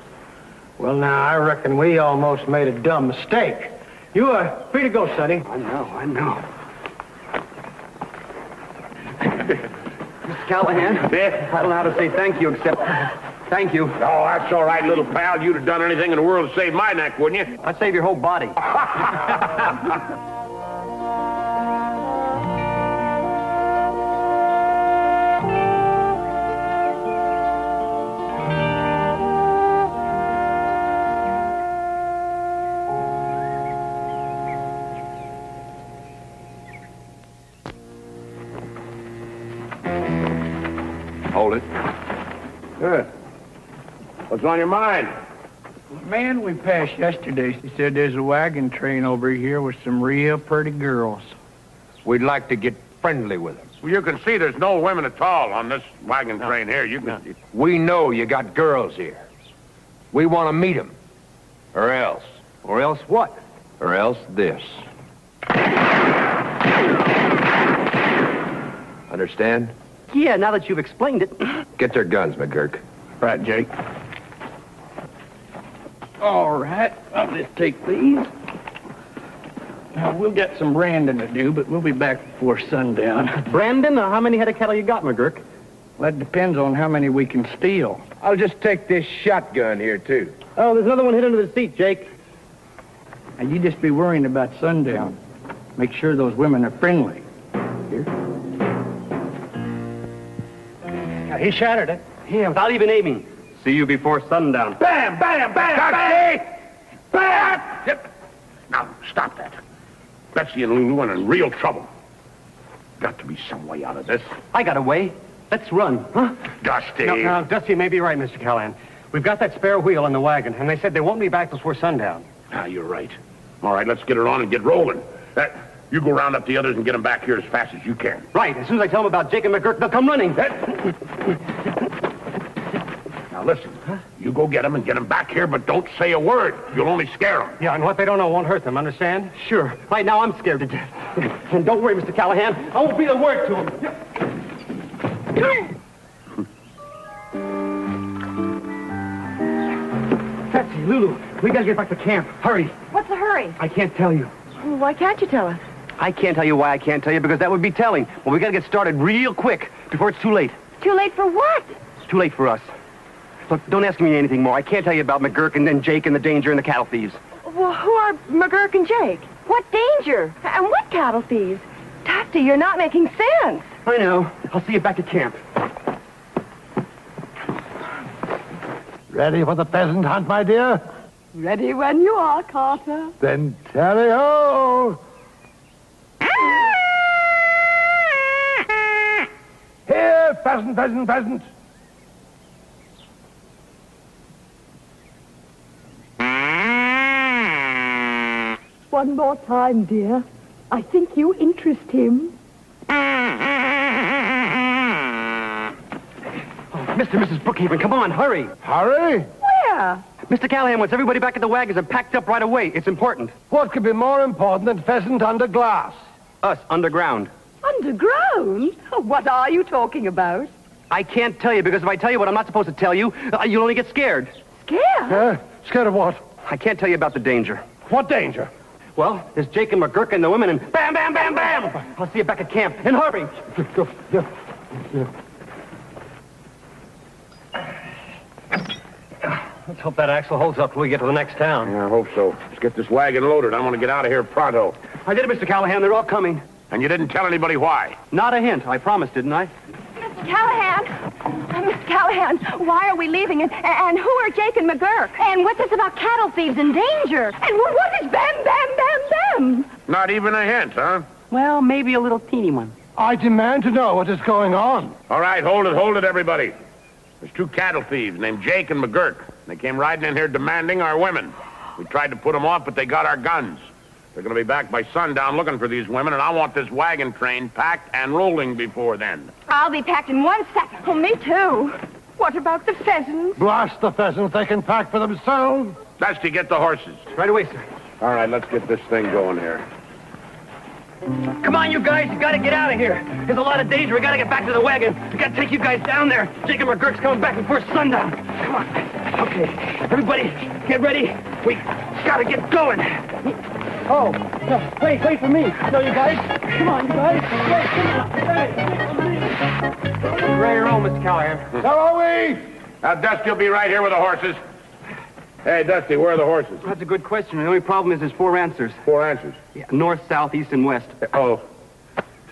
Well, now, I reckon we almost made a dumb mistake. You are free to go, Sonny. I know. Mr. Callahan? Yeah? I don't know how to say thank you except thank you. Oh, that's all right, little pal. You'd have done anything in the world to save my neck, wouldn't you? I'd save your whole body. Hold it. Good. What's on your mind? Man we passed yesterday, he said there's a wagon train over here with some real pretty girls. We'd like to get friendly with them. Well, you can see there's no women at all on this wagon train here. You can... We know you got girls here. We want to meet them. Or else. Or else what? Or else this. Understand? Yeah, now that you've explained it. Get their guns, McGurk. Right, Jake. All right, I'll just take these. Now, we'll get some branding to do, but we'll be back before sundown. Brandon, how many head of cattle you got, McGurk? Well, that depends on how many we can steal. I'll just take this shotgun here, too. Oh, there's another one hid under the seat, Jake. Now, you just be worrying about sundown. Make sure those women are friendly. Here. Now, he shattered it. Yeah, without even aiming. See you before sundown. Bam, bam, bam, bam! Bam! Yep. Now, stop that. Betsy and Lulu are in real trouble. Got to be some way out of this. I got a way. Let's run, huh? Dusty. No, Dusty may be right, Mr. Callahan. We've got that spare wheel in the wagon, and they said they won't be back before sundown. Ah, you're right. All right, let's get it on and get rolling. You go round up the others and get them back here as fast as you can. Right. As soon as I tell them about Jake and McGurk, they'll come running. Now, listen. You go get them and get them back here, but don't say a word. You'll only scare them. Yeah, and what they don't know won't hurt them, understand? Sure. Right now, I'm scared to death. And don't worry, Mr. Callahan. I won't breathe a word to them. Betsy, Lulu, we gotta get back to camp. Hurry. What's the hurry? I can't tell you. Well, why can't you tell us? I can't tell you why I can't tell you, because that would be telling. Well, we gotta get started real quick before it's too late. Too late for what? It's too late for us. Look, don't ask me anything more. I can't tell you about McGurk and Jake and the danger and the cattle thieves. Well, who are McGurk and Jake? What danger? And what cattle thieves? Dusty, you're not making sense. I know. I'll see you back at camp. Ready for the pheasant hunt, my dear? Ready when you are, Carter. Then tally-ho! Here, pheasant, pheasant, pheasant. One more time, dear. I think you interest him. Mr. and Mrs. Brookhaven, come on, hurry. Hurry? Where? Mr. Callahan wants everybody back at the wagons and packed up right away. It's important. What could be more important than pheasant under glass? Us, underground. Underground? What are you talking about? I can't tell you, because if I tell you what I'm not supposed to tell you, you'll only get scared. Scared? Scared of what? I can't tell you about the danger. What danger? Well, there's Jake and McGurk and the women, and bam, bam, bam, bam! I'll see you back at camp. And hurry! Let's hope that axle holds up till we get to the next town. Yeah, I hope so. Let's get this wagon loaded. I want to get out of here pronto. I did it, Mr. Callahan. They're all coming. And you didn't tell anybody why? Not a hint. I promised, didn't I? Mr. Callahan! Mr. Callahan, why are we leaving? And who are Jake and McGurk? And what's this about cattle thieves and danger? And what is bam, bam, bam, bam? Not even a hint, huh? Well, maybe a little teeny one. I demand to know what is going on. All right, hold it, everybody. There's two cattle thieves named Jake and McGurk. They came riding in here demanding our women. We tried to put them off, but they got our guns. They're going to be back by sundown looking for these women, and I want this wagon train packed and rolling before then. I'll be packed in 1 second. Oh, me too. What about the pheasants? Blast the pheasants. They can pack for themselves. Dusty, get the horses. Right away, sir. All right, let's get this thing going here. Come on, you guys. You gotta get out of here. There's a lot of danger. We gotta get back to the wagon. We gotta take you guys down there. Jake and McGurk's coming back before sundown. Come on. Okay. Everybody, get ready. We gotta get going. Oh, no, wait for me. No, you guys. Come on, you guys. Ready to roll, Mr. Callahan. So are we. Dusty will be right here with the horses. Hey, Dusty, where are the horses? That's a good question. The only problem is there's 4 answers. 4 answers? Yeah, north, south, east, and west. Oh,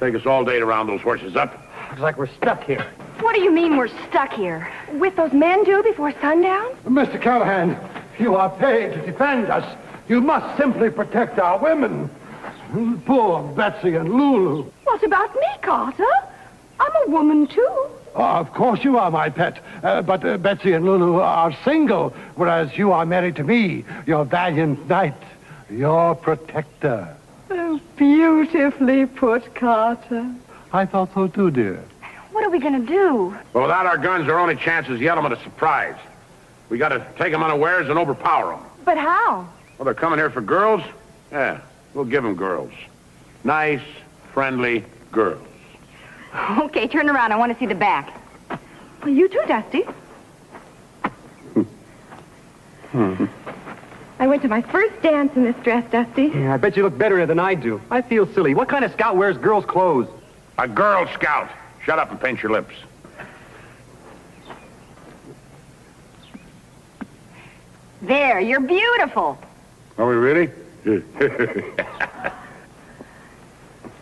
take us all day to round those horses up. Looks like we're stuck here. What do you mean we're stuck here? With those men due before sundown? Mr. Callahan, you are paid to defend us. You must simply protect our women. Poor Betsy and Lulu. What about me, Carter? I'm a woman, too. Oh, of course you are, my pet. But Betsy and Lulu are single, whereas you are married to me, your valiant knight, your protector. Oh, beautifully put, Carter. I thought so too, dear. What are we going to do? Well, without our guns, our only chance is the element of surprise. We got to take them unawares and overpower them. But how? Well, they're coming here for girls? Yeah, we'll give them girls. Nice, friendly girls. Okay, turn around. I want to see the back. Well, you too, Dusty. I went to my first dance in this dress, Dusty. Yeah, I bet you look better than I do. I feel silly. What kind of scout wears girls' clothes? A Girl Scout. Shut up and paint your lips. There, you're beautiful. Are we really?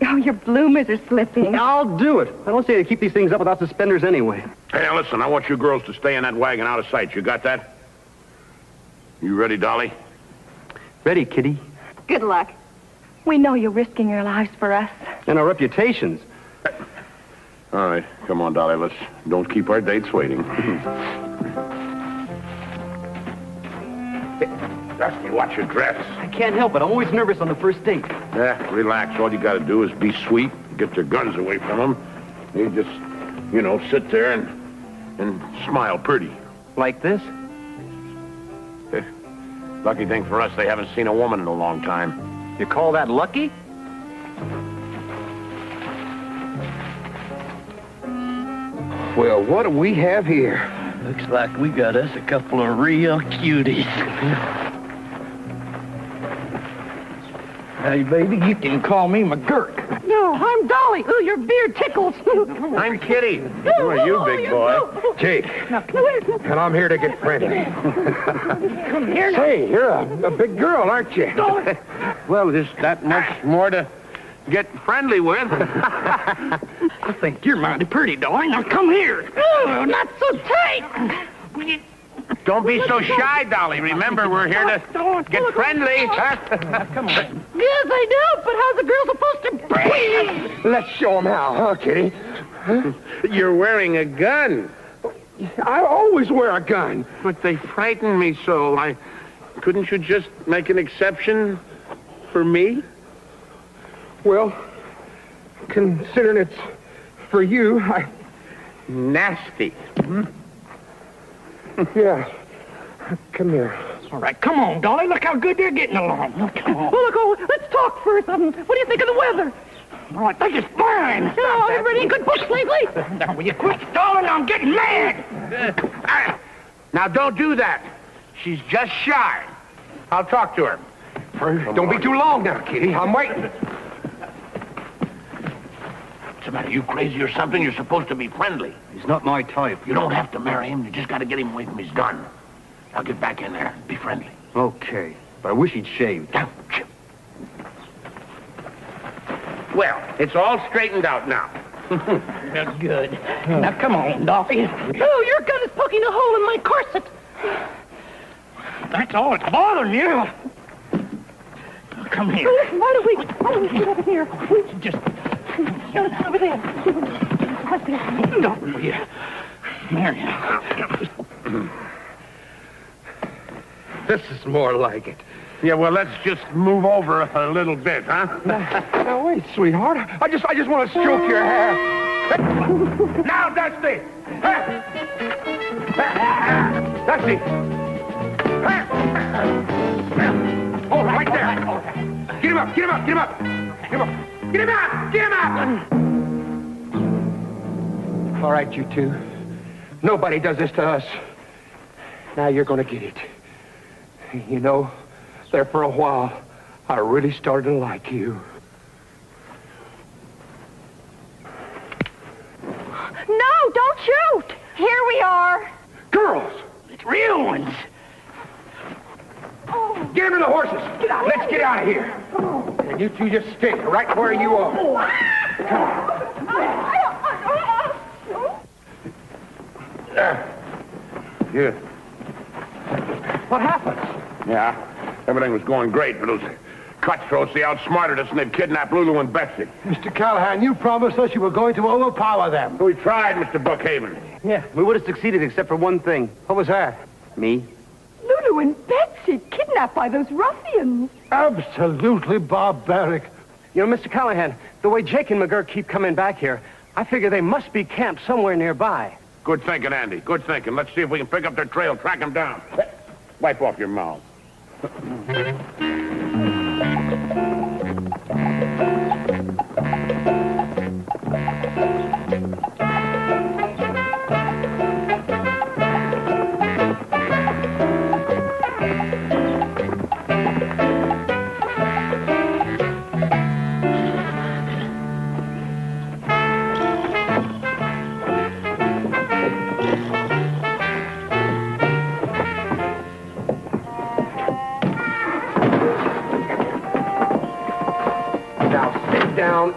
Oh, your bloomers are slipping. I'll do it. I don't say to keep these things up without suspenders anyway. Hey, now listen, I want you girls to stay in that wagon out of sight. You got that? You ready, Dolly? Ready, Kitty. Good luck. We know you're risking your lives for us. And our reputations. All right, come on, Dolly. Let's don't keep our dates waiting. Dusty, watch your dress. I can't help it. I'm always nervous on the first date. Yeah, relax. All you got to do is be sweet, get your guns away from them. You just, sit there and smile pretty. Like this? Lucky thing for us, they haven't seen a woman in a long time. You call that lucky? Well, what do we have here? Looks like we got us a couple of real cuties. Hey, baby, you can call me McGurk. No, I'm Dolly. Ooh, your beard tickles. I'm Kitty. Who are you, big boy? Jake. And I'm here to get friendly. Come here. Say, you're a big girl, aren't you? Well, there's that much more to get friendly with. I think you're mighty pretty, Dolly. Now come here. Oh, not so tight. Don't be so shy, Dolly. Remember, we're here to get friendly. Come on. Yes, I know, but how's a girl supposed to breathe? Let's show him how, huh, Kitty? You're wearing a gun. I always wear a gun. But they frighten me so. Couldn't you just make an exception for me? Well, considering it's for you, Nasty. Yeah. Come here. All right, come on, Dolly. Look how good they're getting along. Oh, come on. Well, look, let's talk first. What do you think of the weather? All right, think it's fine. Oh, I've read any good books lately. Now, will you quit stalling? I'm getting mad. Now, don't do that. She's just shy. I'll talk to her. Don't be too long now, Kitty. I'm waiting. What's the matter? You crazy or something? You're supposed to be friendly. He's not my type. You don't have to marry him. You just got to get him away from his gun. I'll get back in there. Be friendly. Okay, but I wish he'd shaved. Well, it's all straightened out now. That's good. Now, come on, Dolly. Oh, your gun is poking a hole in my corset. That's all that's bothering you. Come here. Oh, listen, why don't we sit over here? Just... Over there. No, yeah. Marion. This is more like it. Yeah, well, let's just move over a little bit, huh? Now, wait, sweetheart. I just want to stroke your hair. Now, Dusty! Dusty! Oh, right there. Get him up, get him up, get him up. Get him up. Get him up! Get him up! All right, you two. Nobody does this to us. Now you're going to get it. You know, there for a while, I really started to like you. No, don't shoot. Here we are. Girls! It's real ones. Get him to the horses. Let's get out of here. And you two just stay right where you are. Come on. Yeah. What happened? Yeah, everything was going great, but those cutthroats, they outsmarted us and they'd kidnapped Lulu and Betsy. Mr. Callahan, you promised us you were going to overpower them. We tried, Mr. Buckhaven. Yeah, we would have succeeded except for one thing. What was that? Me. Lulu and Betsy kidnapped by those ruffians. Absolutely barbaric. You know, Mr. Callahan, the way Jake and McGurk keep coming back here, I figure they must be camped somewhere nearby. Good thinking, Andy. Good thinking. Let's see if we can pick up their trail, track them down. Wipe off your mouth.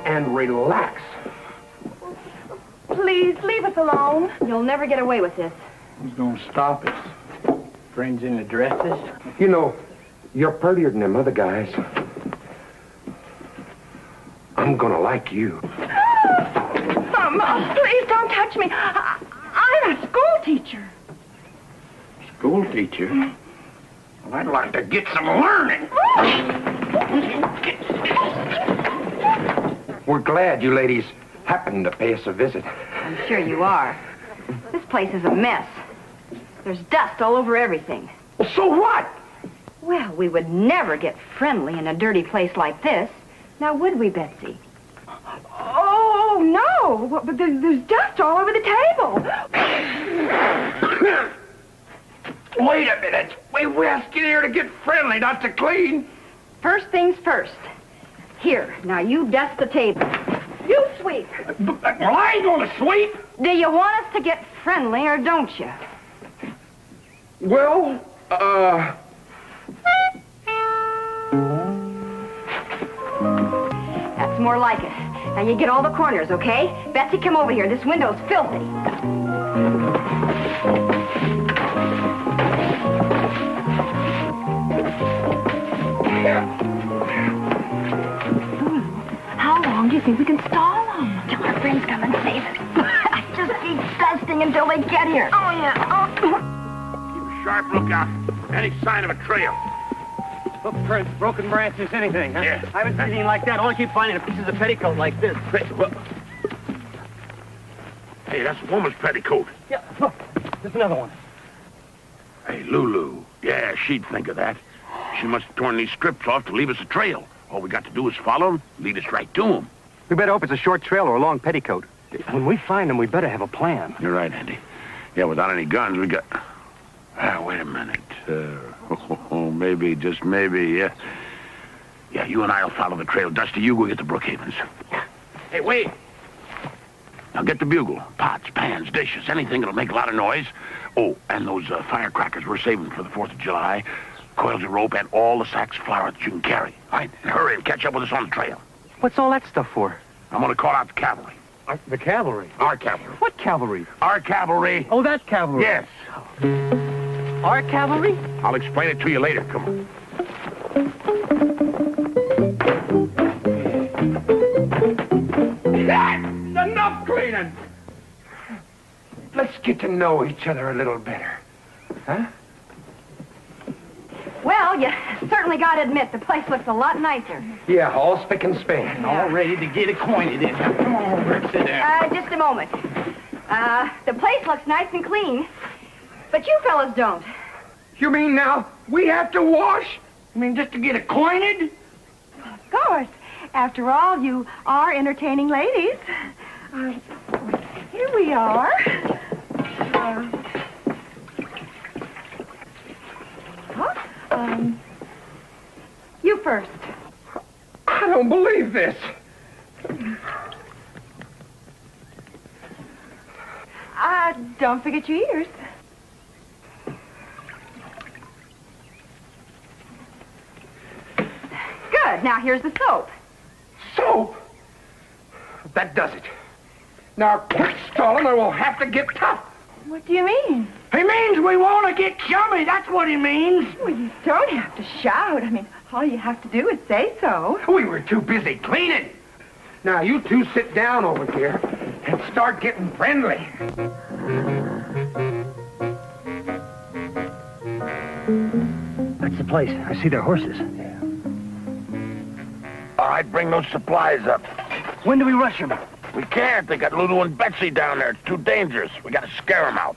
And relax. Please, leave us alone. You'll never get away with this. Who's gonna stop us? Friends in the dresses? You know, you're prettier than them other guys. I'm gonna like you. Mama, please don't touch me. I'm a school teacher. School teacher? Well, I'd like to get some learning. We're glad you ladies happened to pay us a visit. I'm sure you are. This place is a mess. There's dust all over everything. Well, so what? Well, we would never get friendly in a dirty place like this. Now, would we, Betsy? Oh, no. But there's dust all over the table. Wait a minute. We asked you here to get friendly, not to clean. First things first. Here, now you dust the table. You sweep. Well, I ain't gonna sweep. Do you want us to get friendly or don't you? Well, That's more like it. Now you get all the corners, okay? Betsy, come over here. This window's filthy. How long do you think we can stall them? Till our friends come and save us. Just keep dusting until they get here. Oh, yeah. Keep a sharp lookout. Any sign of a trail. Footprints, broken branches, anything, huh? Yeah. I haven't seen anything like that. All I keep finding are pieces of petticoat like this. Hey, that's a woman's petticoat. Yeah, look, there's another one. Hey, Lulu. Yeah, she'd think of that. She must have torn these strips off to leave us a trail. All we got to do is follow them, lead us right to them. We better hope it's a short trail or a long petticoat. When we find them, we better have a plan. You're right, Andy. Yeah, without any guns, we got... wait a minute. Maybe, just maybe, yeah. Yeah, you and I'll follow the trail. Dusty, you go get the Brookhavens. Hey, wait. Now get the bugle. Pots, pans, dishes, anything that'll make a lot of noise. Oh, and those firecrackers we're saving for the 4th of July. Coils of rope and all the sacks of flour that you can carry. All right, and hurry and catch up with us on the trail. What's all that stuff for? I'm going to call out the cavalry. The cavalry? Our cavalry. What cavalry? Our cavalry. Oh, that cavalry. Yes. Our cavalry? I'll explain it to you later. Come on. That's enough cleaning. Let's get to know each other a little better. Huh? Well, you certainly got to admit, the place looks a lot nicer. Yeah, all spick and span. All ready to get acquainted in. Come on over and sit down. Just a moment. The place looks nice and clean, but you fellas don't. You mean now we have to wash? I mean, just to get acquainted? Of course. After all, you are entertaining ladies. Here we are. You first. I don't believe this. Don't forget your ears. Good. Now here's the soap. Soap? That does it. Now quit stalling or we'll have to get tough. What do you mean? He means we want to get chummy. That's what he means. Well, you don't have to shout. I mean, all you have to do is say so. We were too busy cleaning. Now, you two sit down over here and start getting friendly. That's the place. I see their horses. All right, bring those supplies up. When do we rush them? We can't. They got Lulu and Betsy down there. It's too dangerous. We got to scare them out.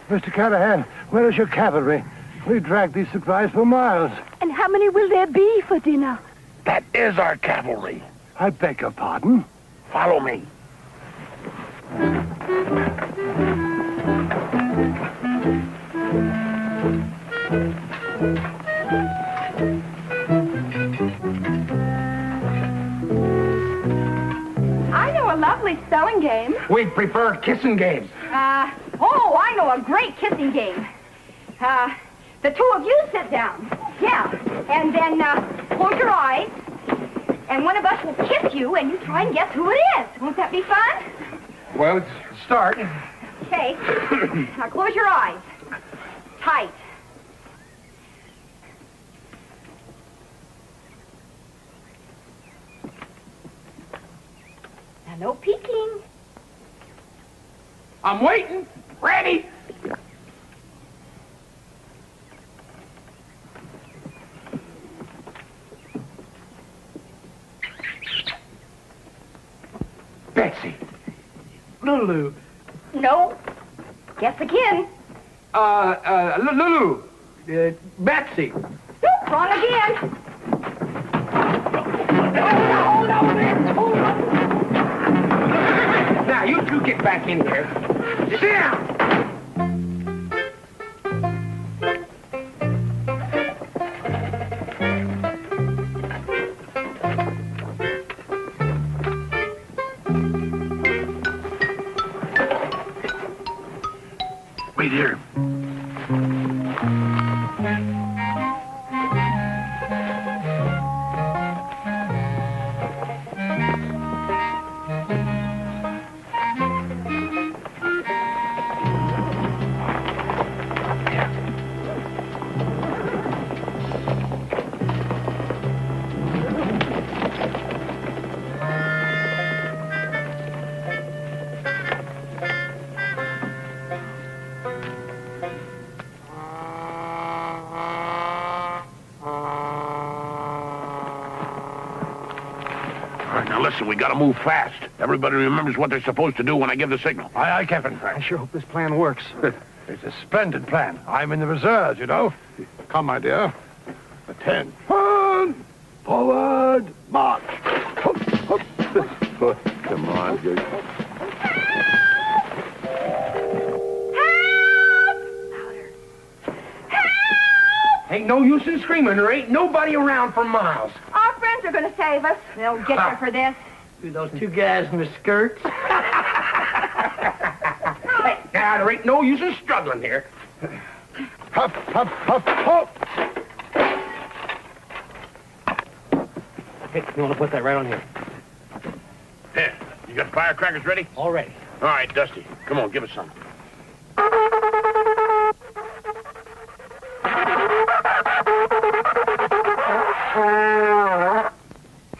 Mr. Callahan, where is your cavalry? We dragged these supplies for miles. And how many will there be for dinner? That is our cavalry. I beg your pardon? Follow me. I know a lovely spelling game. We'd prefer a kissing game. I know a great kissing game. The two of you sit down. Yeah. And then, close your eyes. And one of us will kiss you, and you try and guess who it is. Won't that be fun? Well, start. Okay. Now close your eyes. Tight. Now, no peeking. I'm waiting. Ready? Betsy. Lulu. No. Guess again. Lulu. Betsy. Nope, wrong again. Hold on. Now, you two get back in here. Sit down. wait here. Now listen, we gotta move fast. Everybody remembers what they're supposed to do when I give the signal. Aye, Captain. I sure hope this plan works. It's a splendid plan. I'm in the reserves, you know. Come, my dear. Attention. Forward. March. Come on, Jake. Ain't no use in screaming. There ain't nobody around for miles. Our friends are going to save us. They'll get you for this. Those two guys in the skirts. Hey, now, there ain't no use in struggling here. Huff, huff, huff, huff. Hey, you want to put that right on here? Here, you got firecrackers ready? All ready. All right, Dusty. Come on, give us some.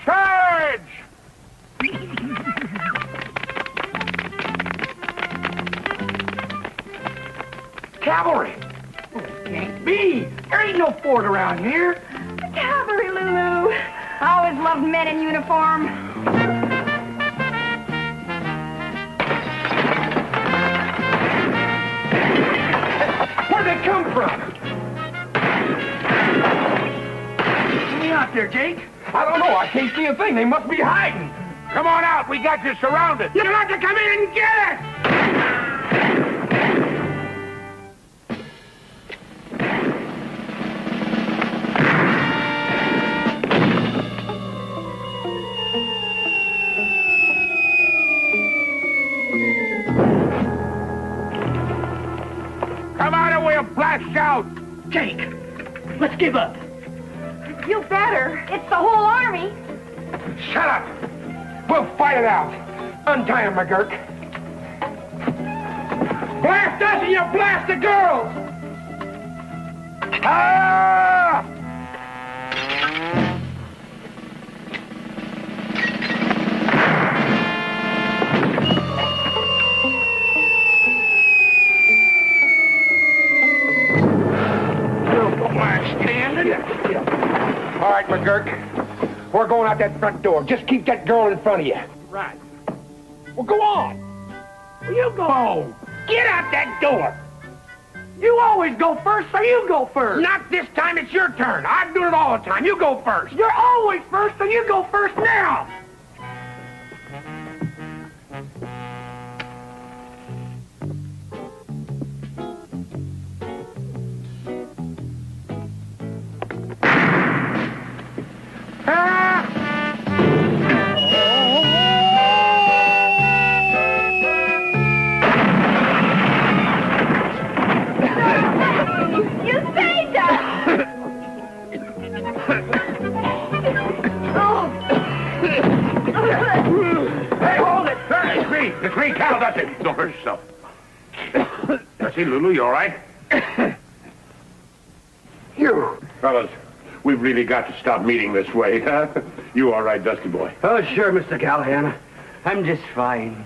Charge! Cavalry! Can't be. There ain't no fort around here. Cavalry, Lulu. I always loved men in uniform. Where'd they come from? Get me out there, Jake. I don't know. I can't see a thing. They must be hiding. Come on out. We got you surrounded. You'll have to come in and get it! Come on or we'll blast out. Jake, let's give up. You better. It's the whole army. Shut up. We'll fight it out. Untie him, McGurk. Blast us and you blast the girls! Ah! All right, McGurk. We're going out that front door. Just keep that girl in front of you. Right. Well, go on. Well, you go. Get out that door. You always go first, so you go first. Not this time. It's your turn. I'm doing it all the time. You go first. You're always first, so you go first now. The three cattle, Dusty. Don't hurt yourself. Dusty, Lulu, you all right? You. Fellas, we've really got to stop meeting this way, huh? You all right, Dusty boy? Oh, sure, Mr. Callahan. I'm just fine.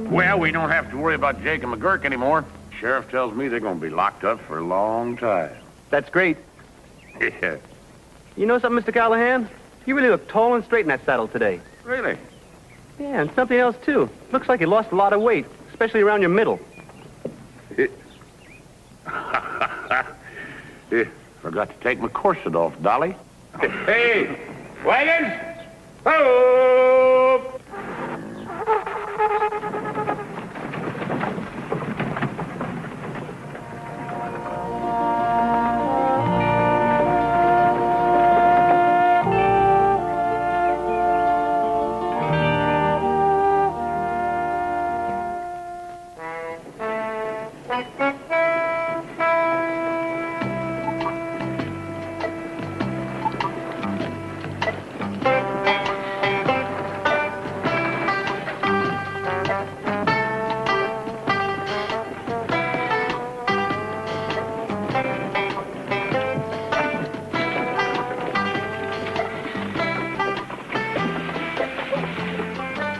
Well, we don't have to worry about Jake and McGurk anymore. Sheriff tells me they're going to be locked up for a long time. That's great. Yeah. You know something, Mr. Callahan? You really look tall and straight in that saddle today. Really? Yeah, and something else, too. Looks like you lost a lot of weight, especially around your middle. Yeah, forgot to take my corset off, Dolly. Hey, Wagon! Oh!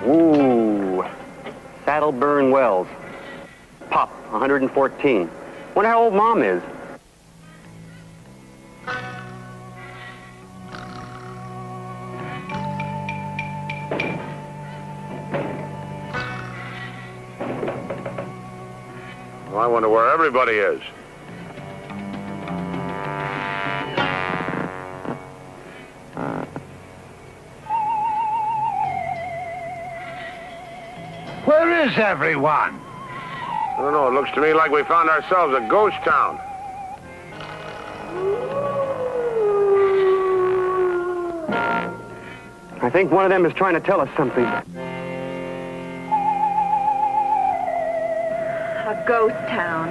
Ooh. Saddleburn Wells. Pop, 114. Wonder how old Mom is. Well, I wonder where everybody is. Where is everyone? I don't know. It looks to me like we found ourselves a ghost town. I think one of them is trying to tell us something. A ghost town.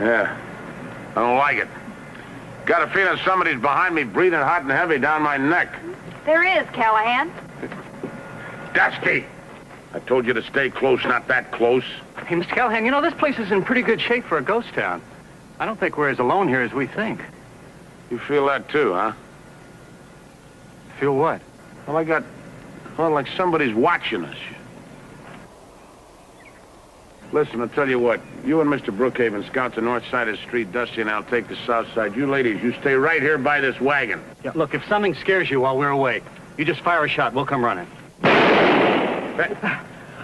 Yeah. I don't like it. Got a feeling somebody's behind me breathing hot and heavy down my neck. There is, Callahan. Dusty! I told you to stay close, not that close. Hey, Mr. Callahan, you know, this place is in pretty good shape for a ghost town. I don't think we're as alone here as we think. You feel that too, huh? Feel what? Well, like somebody's watching us. Listen, I'll tell you what. You and Mr. Brookhaven scout the north side of the street. Dusty and I'll take the south side. You ladies, you stay right here by this wagon. Yeah, look, if something scares you while we're away, you just fire a shot. We'll come running.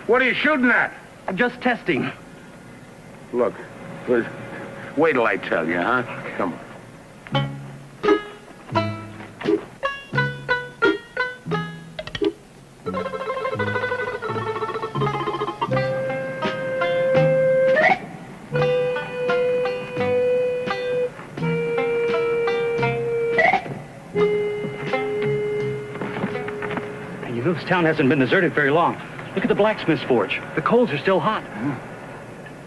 What are you shooting at? I'm just testing. Look, wait till I tell you, huh? Come on. You know, this town hasn't been deserted very long. Look at the blacksmith's forge. The coals are still hot.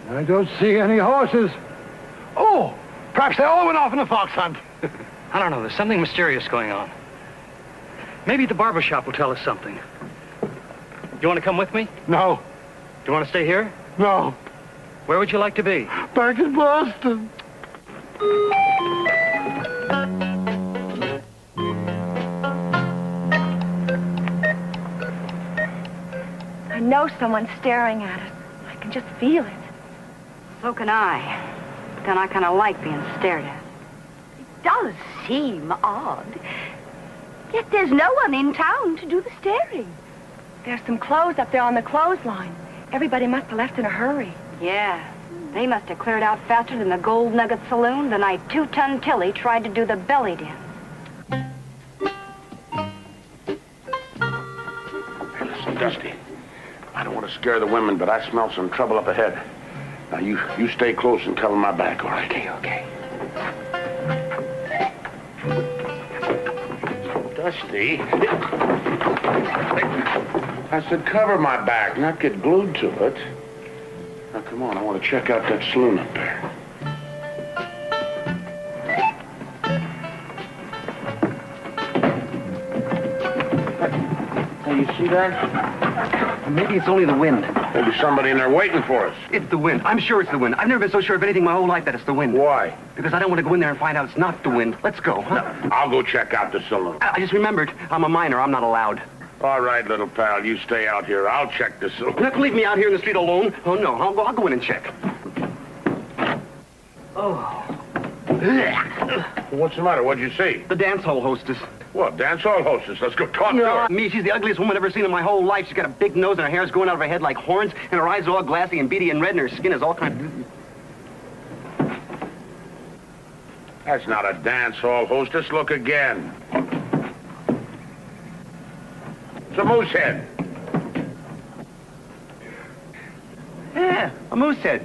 I don't see any horses. Oh, perhaps they all went off in a fox hunt. I don't know. There's something mysterious going on. Maybe the barber shop will tell us something. You want to come with me? No. Do you want to stay here? No. Where would you like to be? Back in Boston. I know someone's staring at us. I can just feel it. So can I. But then I kind of like being stared at. It does seem odd. Yet there's no one in town to do the staring. There's some clothes up there on the clothesline. Everybody must have left in a hurry. Yeah. They must have cleared out faster than the Gold Nugget Saloon the night 2-Ton Tilly tried to do the belly dance. Hey, listen, Dusty. I don't want to scare the women, but I smell some trouble up ahead. Now, you stay close and cover my back, all right? Okay. Dusty. I said cover my back, not get glued to it. Now, come on, I want to check out that saloon up there. Hey, you see that? Maybe it's only the wind. Maybe somebody in there waiting for us. It's the wind. I'm sure it's the wind. I've never been so sure of anything my whole life that it's the wind. Why? Because I don't want to go in there and find out it's not the wind. Let's go, huh? I'll go check out the saloon. I just remembered, I'm a minor. I'm not allowed. All right, little pal, you stay out here. I'll check the saloon. You're not going to leave me out here in the street alone. Oh, no. I'll go in and check. Oh. What's the matter? What'd you see? The dance hall hostess. What, dance hall hostess? Let's go talk to her. Me, she's the ugliest woman I've ever seen in my whole life. She's got a big nose and her hair's going out of her head like horns, and her eyes are all glassy and beady and red, and her skin is all kind of... That's not a dance hall hostess. Look again. It's a moose head. Yeah, a moose head.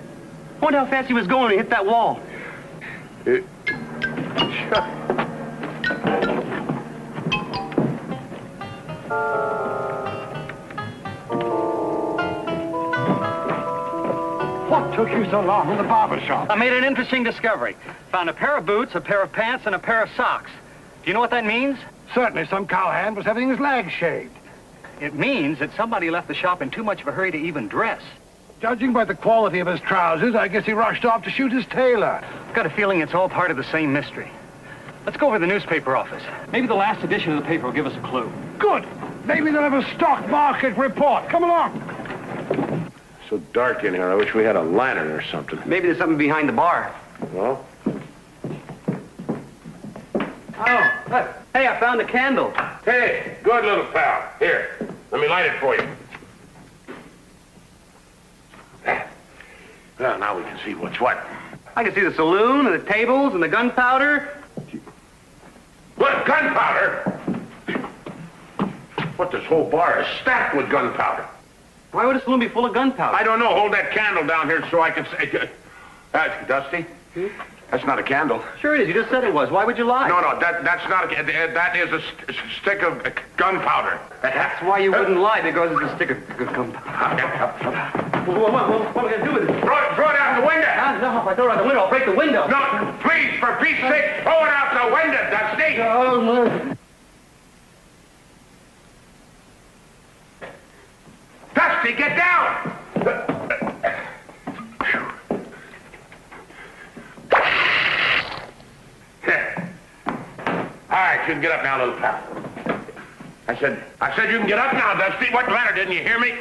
I wonder how fast he was going when he hit that wall. What took you so long in the barber shop? I made an interesting discovery. Found a pair of boots, a pair of pants, and a pair of socks. Do you know what that means? Certainly some cowhand was having his legs shaved. It means that somebody left the shop in too much of a hurry to even dress. Judging by the quality of his trousers, I guess he rushed off to shoot his tailor. I've got a feeling it's all part of the same mystery. Let's go over to the newspaper office. Maybe the last edition of the paper will give us a clue. Good. Maybe they'll have a stock market report. Come along. So dark in here. I wish we had a lantern or something. Maybe there's something behind the bar. Well? Oh, look. Hey, I found a candle. Hey, good little pal. Here, let me light it for you. Well, now we can see what's what. I can see the saloon and the tables and the gunpowder. What, gunpowder? What, this whole bar is stacked with gunpowder. Why would a saloon be full of gunpowder? I don't know. Hold that candle down here so I can say... Dusty? That's not a candle. Sure it is. You just said it was. Why would you lie? No, that's not a... That is a stick of gunpowder. That's why you wouldn't lie, because it's a stick of gunpowder. What am I going to do with it? Throw it out the window. No, if I throw it out the window, I'll break the window. No, please, for Pete's sake, throw it out the window, Dusty. Dusty, get down! All right, you can get up now, little pal. I said you can get up now, Dusty. What the matter? Didn't you hear me?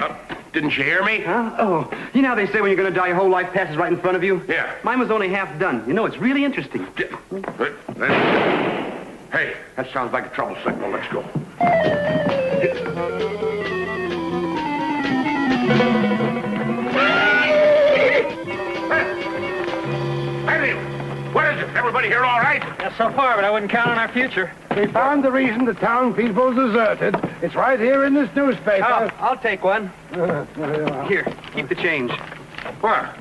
Didn't you hear me? Huh? Oh, you know how they say when you're going to die, your whole life passes right in front of you? Yeah. Mine was only half done. You know, it's really interesting. Hey, that sounds like a trouble signal. Let's go. Hey, what is it? Everybody here all right? Yeah, so far, but I wouldn't count on our future. We found the reason the town people deserted. It's right here in this newspaper. Oh, I'll take one. Here, keep the change. What?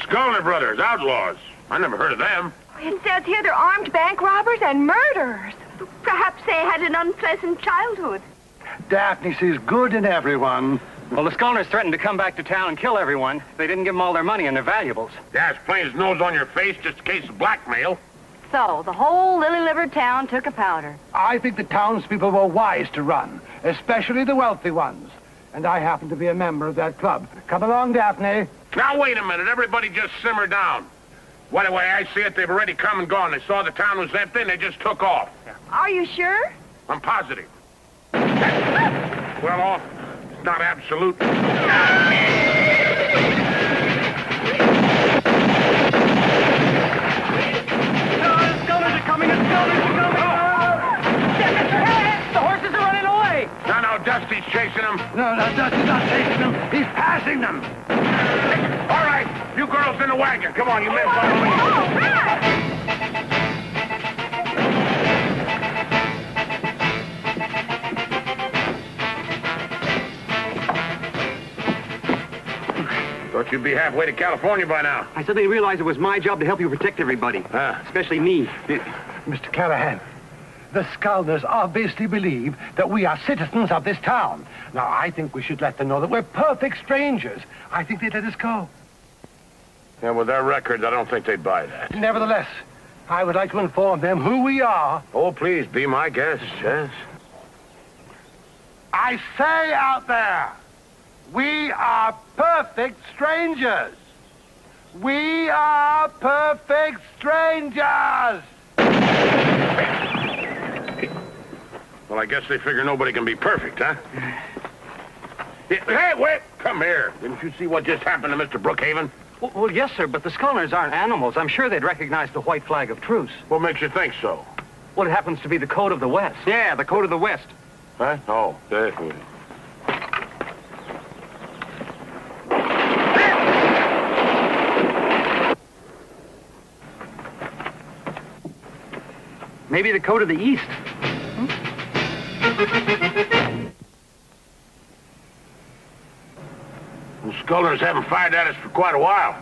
Sculler Brothers, outlaws. I never heard of them. It says here they're armed bank robbers and murderers. Perhaps they had an unpleasant childhood. Daphne sees good in everyone. Well, the Scullers threatened to come back to town and kill everyone if they didn't give them all their money and their valuables. Yeah, it's plain as nose on your face, just in case of blackmail. So, the whole lily-livered town took a powder. I think the townspeople were wise to run, especially the wealthy ones. And I happen to be a member of that club. Come along, Daphne. Now, wait a minute. Everybody just simmer down. Well, the way I see it, they've already come and gone. They saw the town was empty, and they just took off. Are you sure? I'm positive. Well, it's not absolute. The Scullers are coming! The Scullers are coming! The horses are running away! No, Dusty's chasing them. No, Dusty's not chasing them. He's passing them. All right, you girls in the wagon. Come on, you men follow me. Thought you'd be halfway to California by now. I suddenly realized it was my job to help you protect everybody. Especially me. Mr. Callahan, the Scullers obviously believe that we are citizens of this town. Now, I think we should let them know that we're perfect strangers. I think they'd let us go. Yeah, with their records, I don't think they'd buy that. Nevertheless, I would like to inform them who we are. Oh, please, be my guest, yes. I say out there, we are perfect strangers. We are perfect strangers. Well, I guess they figure nobody can be perfect, huh? Hey, wait! Come here. Didn't you see what just happened to Mr. Brookhaven? Well, yes, sir, but the Scullers aren't animals. I'm sure they'd recognize the white flag of truce. What makes you think so? Well, it happens to be the code of the West. Yeah, the code of the West. Huh? Oh, definitely. Maybe the code of the East. The Scullers haven't fired at us for quite a while.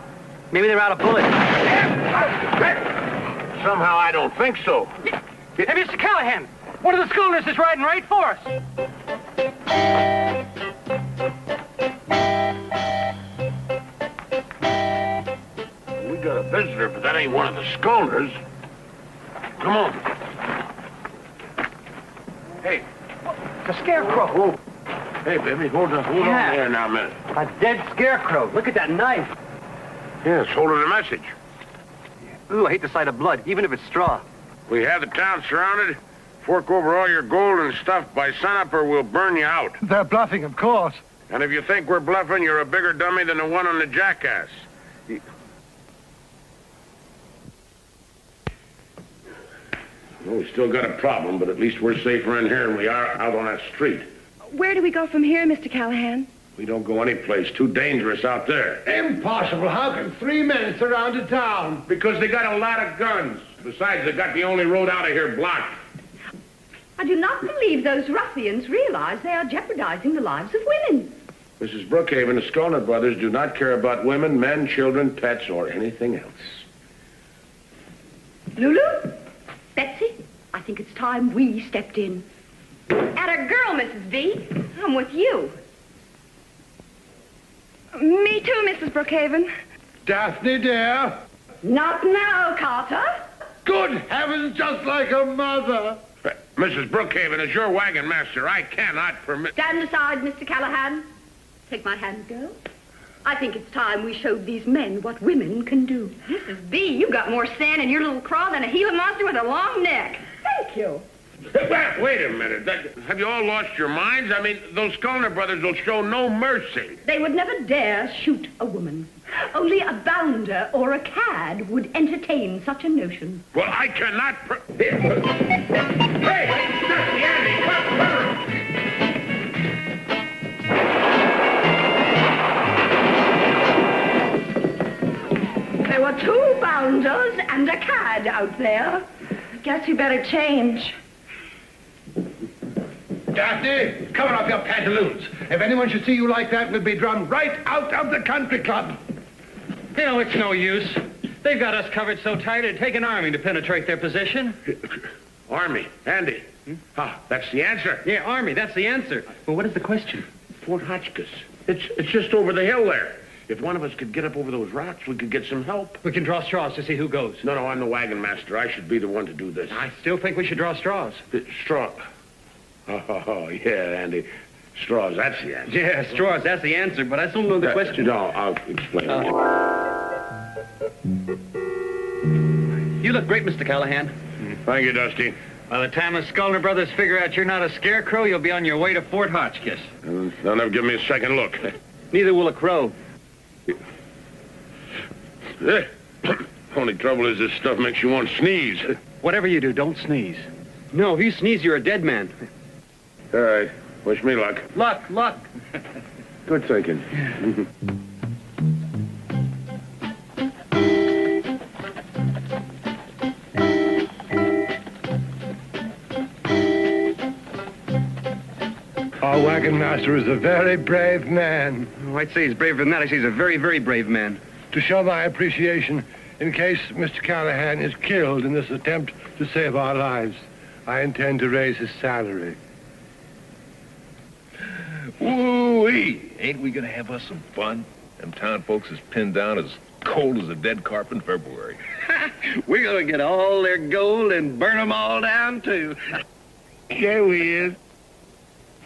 Maybe they're out of bullets. Somehow I don't think so. Hey, Mr. Callahan, one of the Scullers is riding right for us. We got a visitor, but that ain't one of the Scullers. Come on. Hey. It's a scarecrow. Whoa. Hey, baby, hold on there now a minute. A dead scarecrow. Look at that knife. Yeah, it's holding a message. Ooh, I hate the sight of blood, even if it's straw. We have the town surrounded, Fork over all your gold and stuff by sunup or we'll burn you out. They're bluffing, of course. And if you think we're bluffing, you're a bigger dummy than the one on the jackass. Well, we still got a problem, but at least we're safer in here than we are out on that street. Where do we go from here, Mr. Callahan? We don't go any place. Too dangerous out there. Impossible. How can 3 men surround a town? Because they got a lot of guns. Besides, they got the only road out of here blocked. I do not believe those ruffians realize they are jeopardizing the lives of women. Mrs. Brookhaven, the Skolner brothers do not care about women, men, children, pets, or anything else. Lulu? Betsy? I think it's time we stepped in. Atta girl, Mrs. B. I'm with you. Me too, Mrs. Brookhaven. Daphne, dear. Not now, Carter. Good heavens, just like a mother. Mrs. Brookhaven, as your wagon master, I cannot permit... Stand aside, Mr. Callahan. Take my hand, girl. I think it's time we showed these men what women can do. Mrs. B, you got more sand in your little craw than a Gila monster with a long neck. Thank you. Wait a minute. Have you all lost your minds? I mean, those Skolner brothers will show no mercy. They would never dare shoot a woman. Only a bounder or a cad would entertain such a notion. Well, I cannot... Hey! Dusty, Andy, cover! There were 2 bounders and a cad out there. Guess you better change. Daphne, cover up your pantaloons. If anyone should see you like that, we'll be drummed right out of the country club. You know, it's no use. They've got us covered so tight it'd take an army to penetrate their position. Army. Andy. Ah, that's the answer. Yeah, army, that's the answer. Well, what is the question? Fort Hotchkiss. It's just over the hill there. If one of us could get up over those rocks, we could get some help. We can draw straws to see who goes. No, I'm the wagon master. I should be the one to do this. I still think we should draw straws. Straw. Oh, yeah, Andy. Straws, that's the answer. Yeah, straws, that's the answer, but I still don't know the question. No, I'll explain it. You look great, Mr. Callahan. Thank you, Dusty. By the time the Skolner brothers figure out you're not a scarecrow, you'll be on your way to Fort Hotchkiss. They'll never give me a second look. Neither will a crow. Only trouble is this stuff makes you want to sneeze. Whatever you do, don't sneeze. No, if you sneeze, you're a dead man. All right. Wish me luck. Luck. Good thinking. Our wagon master is a very brave man. Oh, I'd say he's braver than that. I'd say he's a very, very brave man. To show my appreciation, in case Mr. Callahan is killed in this attempt to save our lives, I intend to raise his salary. Woo-wee! Ain't we gonna have us some fun? Them town folks is pinned down as cold as a dead carp in February. We're gonna get all their gold and burn them all down, too. Yeah, we is.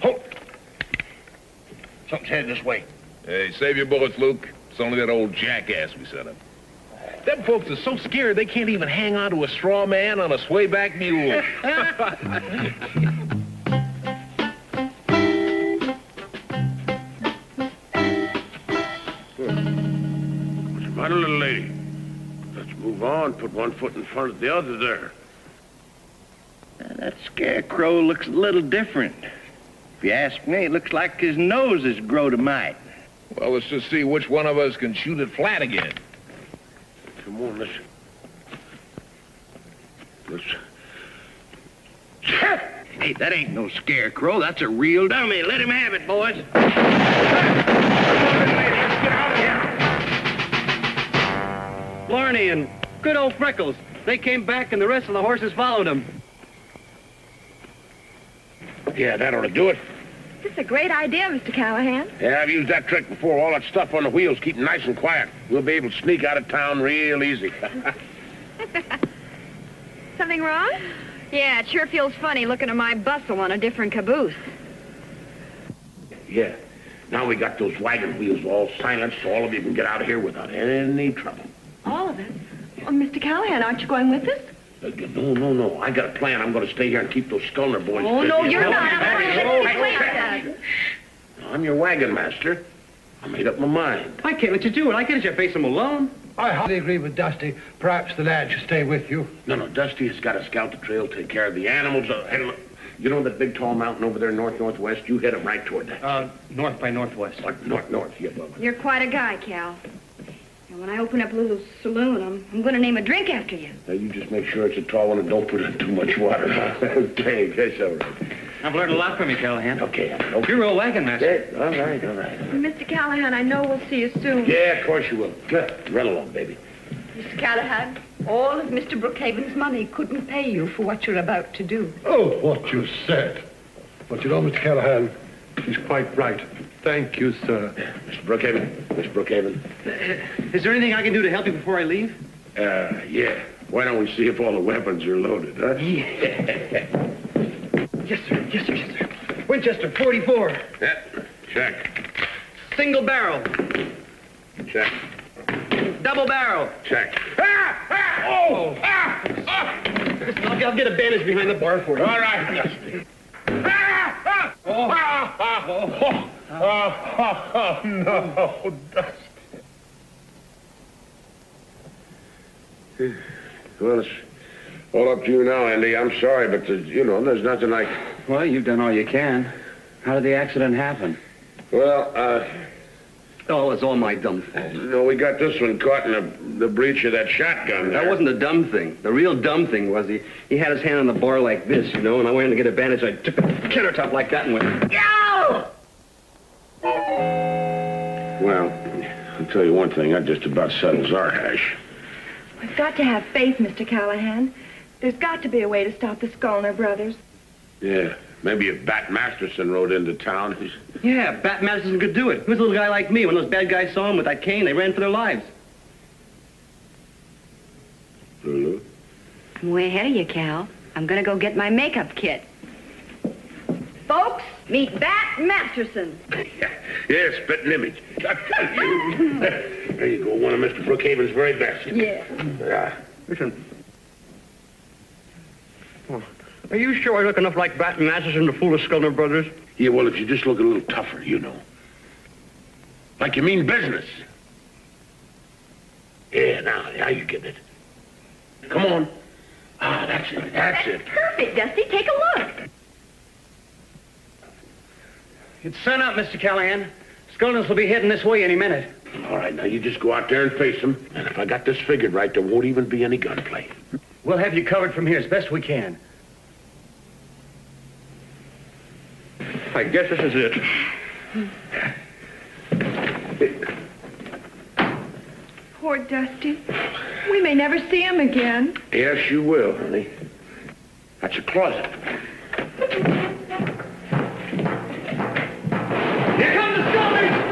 Halt! Something's headed this way. Hey, save your bullets, Luke. It's only that old jackass we set up. Them folks are so scared they can't even hang on to a straw man on a swayback mule. What's the matter, little lady? Let's move on. Put one foot in front of the other there. That scarecrow looks a little different. If you ask me, it looks like his nose has growed a mite. Well, let's just see which one of us can shoot it flat again. Come on, let's... Hey, that ain't no scarecrow. That's a real dummy. Let him have it, boys. Get out of here! Blarney and good old Freckles. They came back and the rest of the horses followed them. Yeah, that ought to do it. This is a great idea, Mr. Callahan. Yeah, I've used that trick before. All that stuff on the wheels, keep them nice and quiet. We'll be able to sneak out of town real easy. Something wrong? Yeah, it sure feels funny looking at my bustle on a different caboose. Yeah. Now we got those wagon wheels all silenced so all of you can get out of here without any trouble. All of it? Well, Mr. Callahan, aren't you going with us? No. I got a plan. I'm going to stay here and keep those Skulner boys busy. Oh, no, you're not. I'm your wagon master. I made up my mind. I can't let you do it. I can't let you face him alone. I hardly agree with Dusty. Perhaps the lad should stay with you. No. Dusty has got to scout the trail, take care of the animals. And look, you know that big tall mountain over there north-northwest? You head him right toward that. North by northwest. North, yeah, well. You're quite a guy, Cal. And when I open up a little saloon, I'm going to name a drink after you. Now, you just make sure it's a tall one and don't put in too much water. Okay, that's all right. I've learned a lot from you, Callahan. Okay. You're a wagon master. Yeah, all right. Mr. Callahan, I know we'll see you soon. Yeah, of course you will. Good. Run along, baby. Mr. Callahan, all of Mr. Brookhaven's money couldn't pay you for what you're about to do. Oh, what you said. But you know, Mr. Callahan, he's quite right. Thank you, sir. Mr. Brookhaven. Is there anything I can do to help you before I leave? Yeah. Why don't we see if all the weapons are loaded, huh? Yeah. Yes, sir. Winchester, 44. Yeah. Check. Single barrel. Check. Double barrel. Check. Listen, I'll get a bandage behind the bar for you. All right, Dusty. No, Dusty. Well, it's all up to you now, Andy. I'm sorry, but, there's nothing like... Well, you've done all you can. How did the accident happen? Well, Oh, it's all my dumb fault. we got this one caught in the breech of that shotgun there. That wasn't the dumb thing. The real dumb thing was he had his hand on the bar like this, and I went in to get a bandage. I took the countertop like that and went, yow! Well, I'll tell you one thing. That just about settles our hash. We've got to have faith, Mr. Callahan. There's got to be a way to stop the Skulner brothers. Yeah. Maybe if Bat Masterson rode into town, Yeah, Bat Madison could do it. Who's a little guy like me? When those bad guys saw him with that cane, they ran for their lives. Lulu? I'm way ahead of you, Cal. I'm going to go get my makeup kit. Folks, meet Bat Masterson. Yeah, spitting image. There you go, one of Mr. Brookhaven's very best. Yeah. Listen. Are you sure I look enough like Bat Masterson to fool the Skulner brothers? Yeah, well, if you just look a little tougher, Like you mean business. Yeah, now you get it. Come on. That's it. That's it. Perfect, Dusty. Take a look. It's sun up, Mr. Callahan. Skulners will be heading this way any minute. All right, now you just go out there and face them. And if I got this figured right, there won't even be any gunplay. We'll have you covered from here as best we can. I guess this is it. Poor Dusty. We may never see him again. Yes, you will, honey. That's a closet. Here come the Skulners!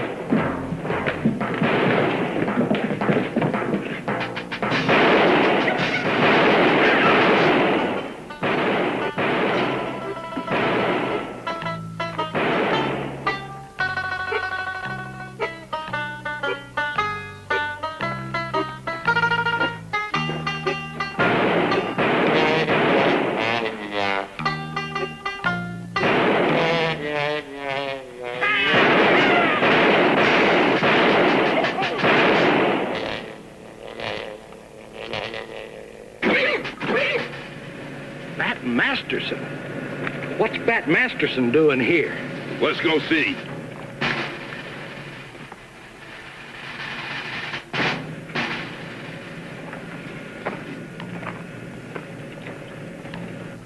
Masterson. What's Bat Masterson doing here? Let's go see.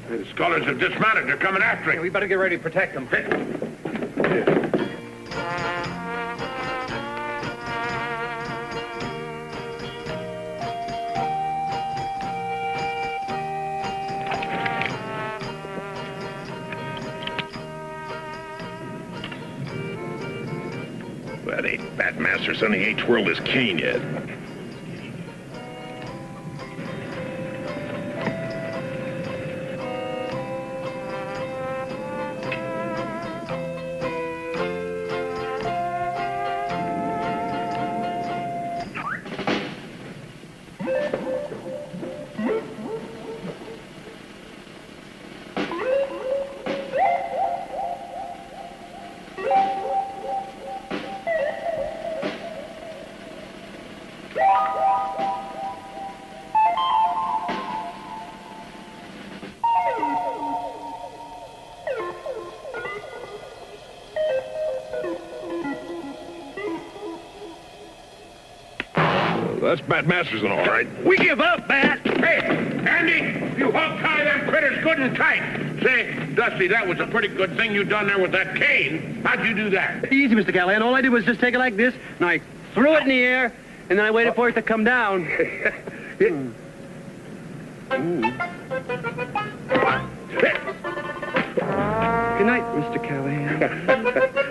The Skulners have dismounted. They're coming after him. We better get ready to protect them. That ain't Bat Masterson. He ain't twirled his cane yet. That's Bat Masterson, all right. We give up, Bat. Hey, Andy, you hog-tie them critters good and tight. Say, Dusty, that was a pretty good thing you done there with that cane. How'd you do that? Easy, Mr. Callahan. All I did was just take it like this, and I threw it in the air, and then I waited for it to come down. Good night, Mr. Callahan.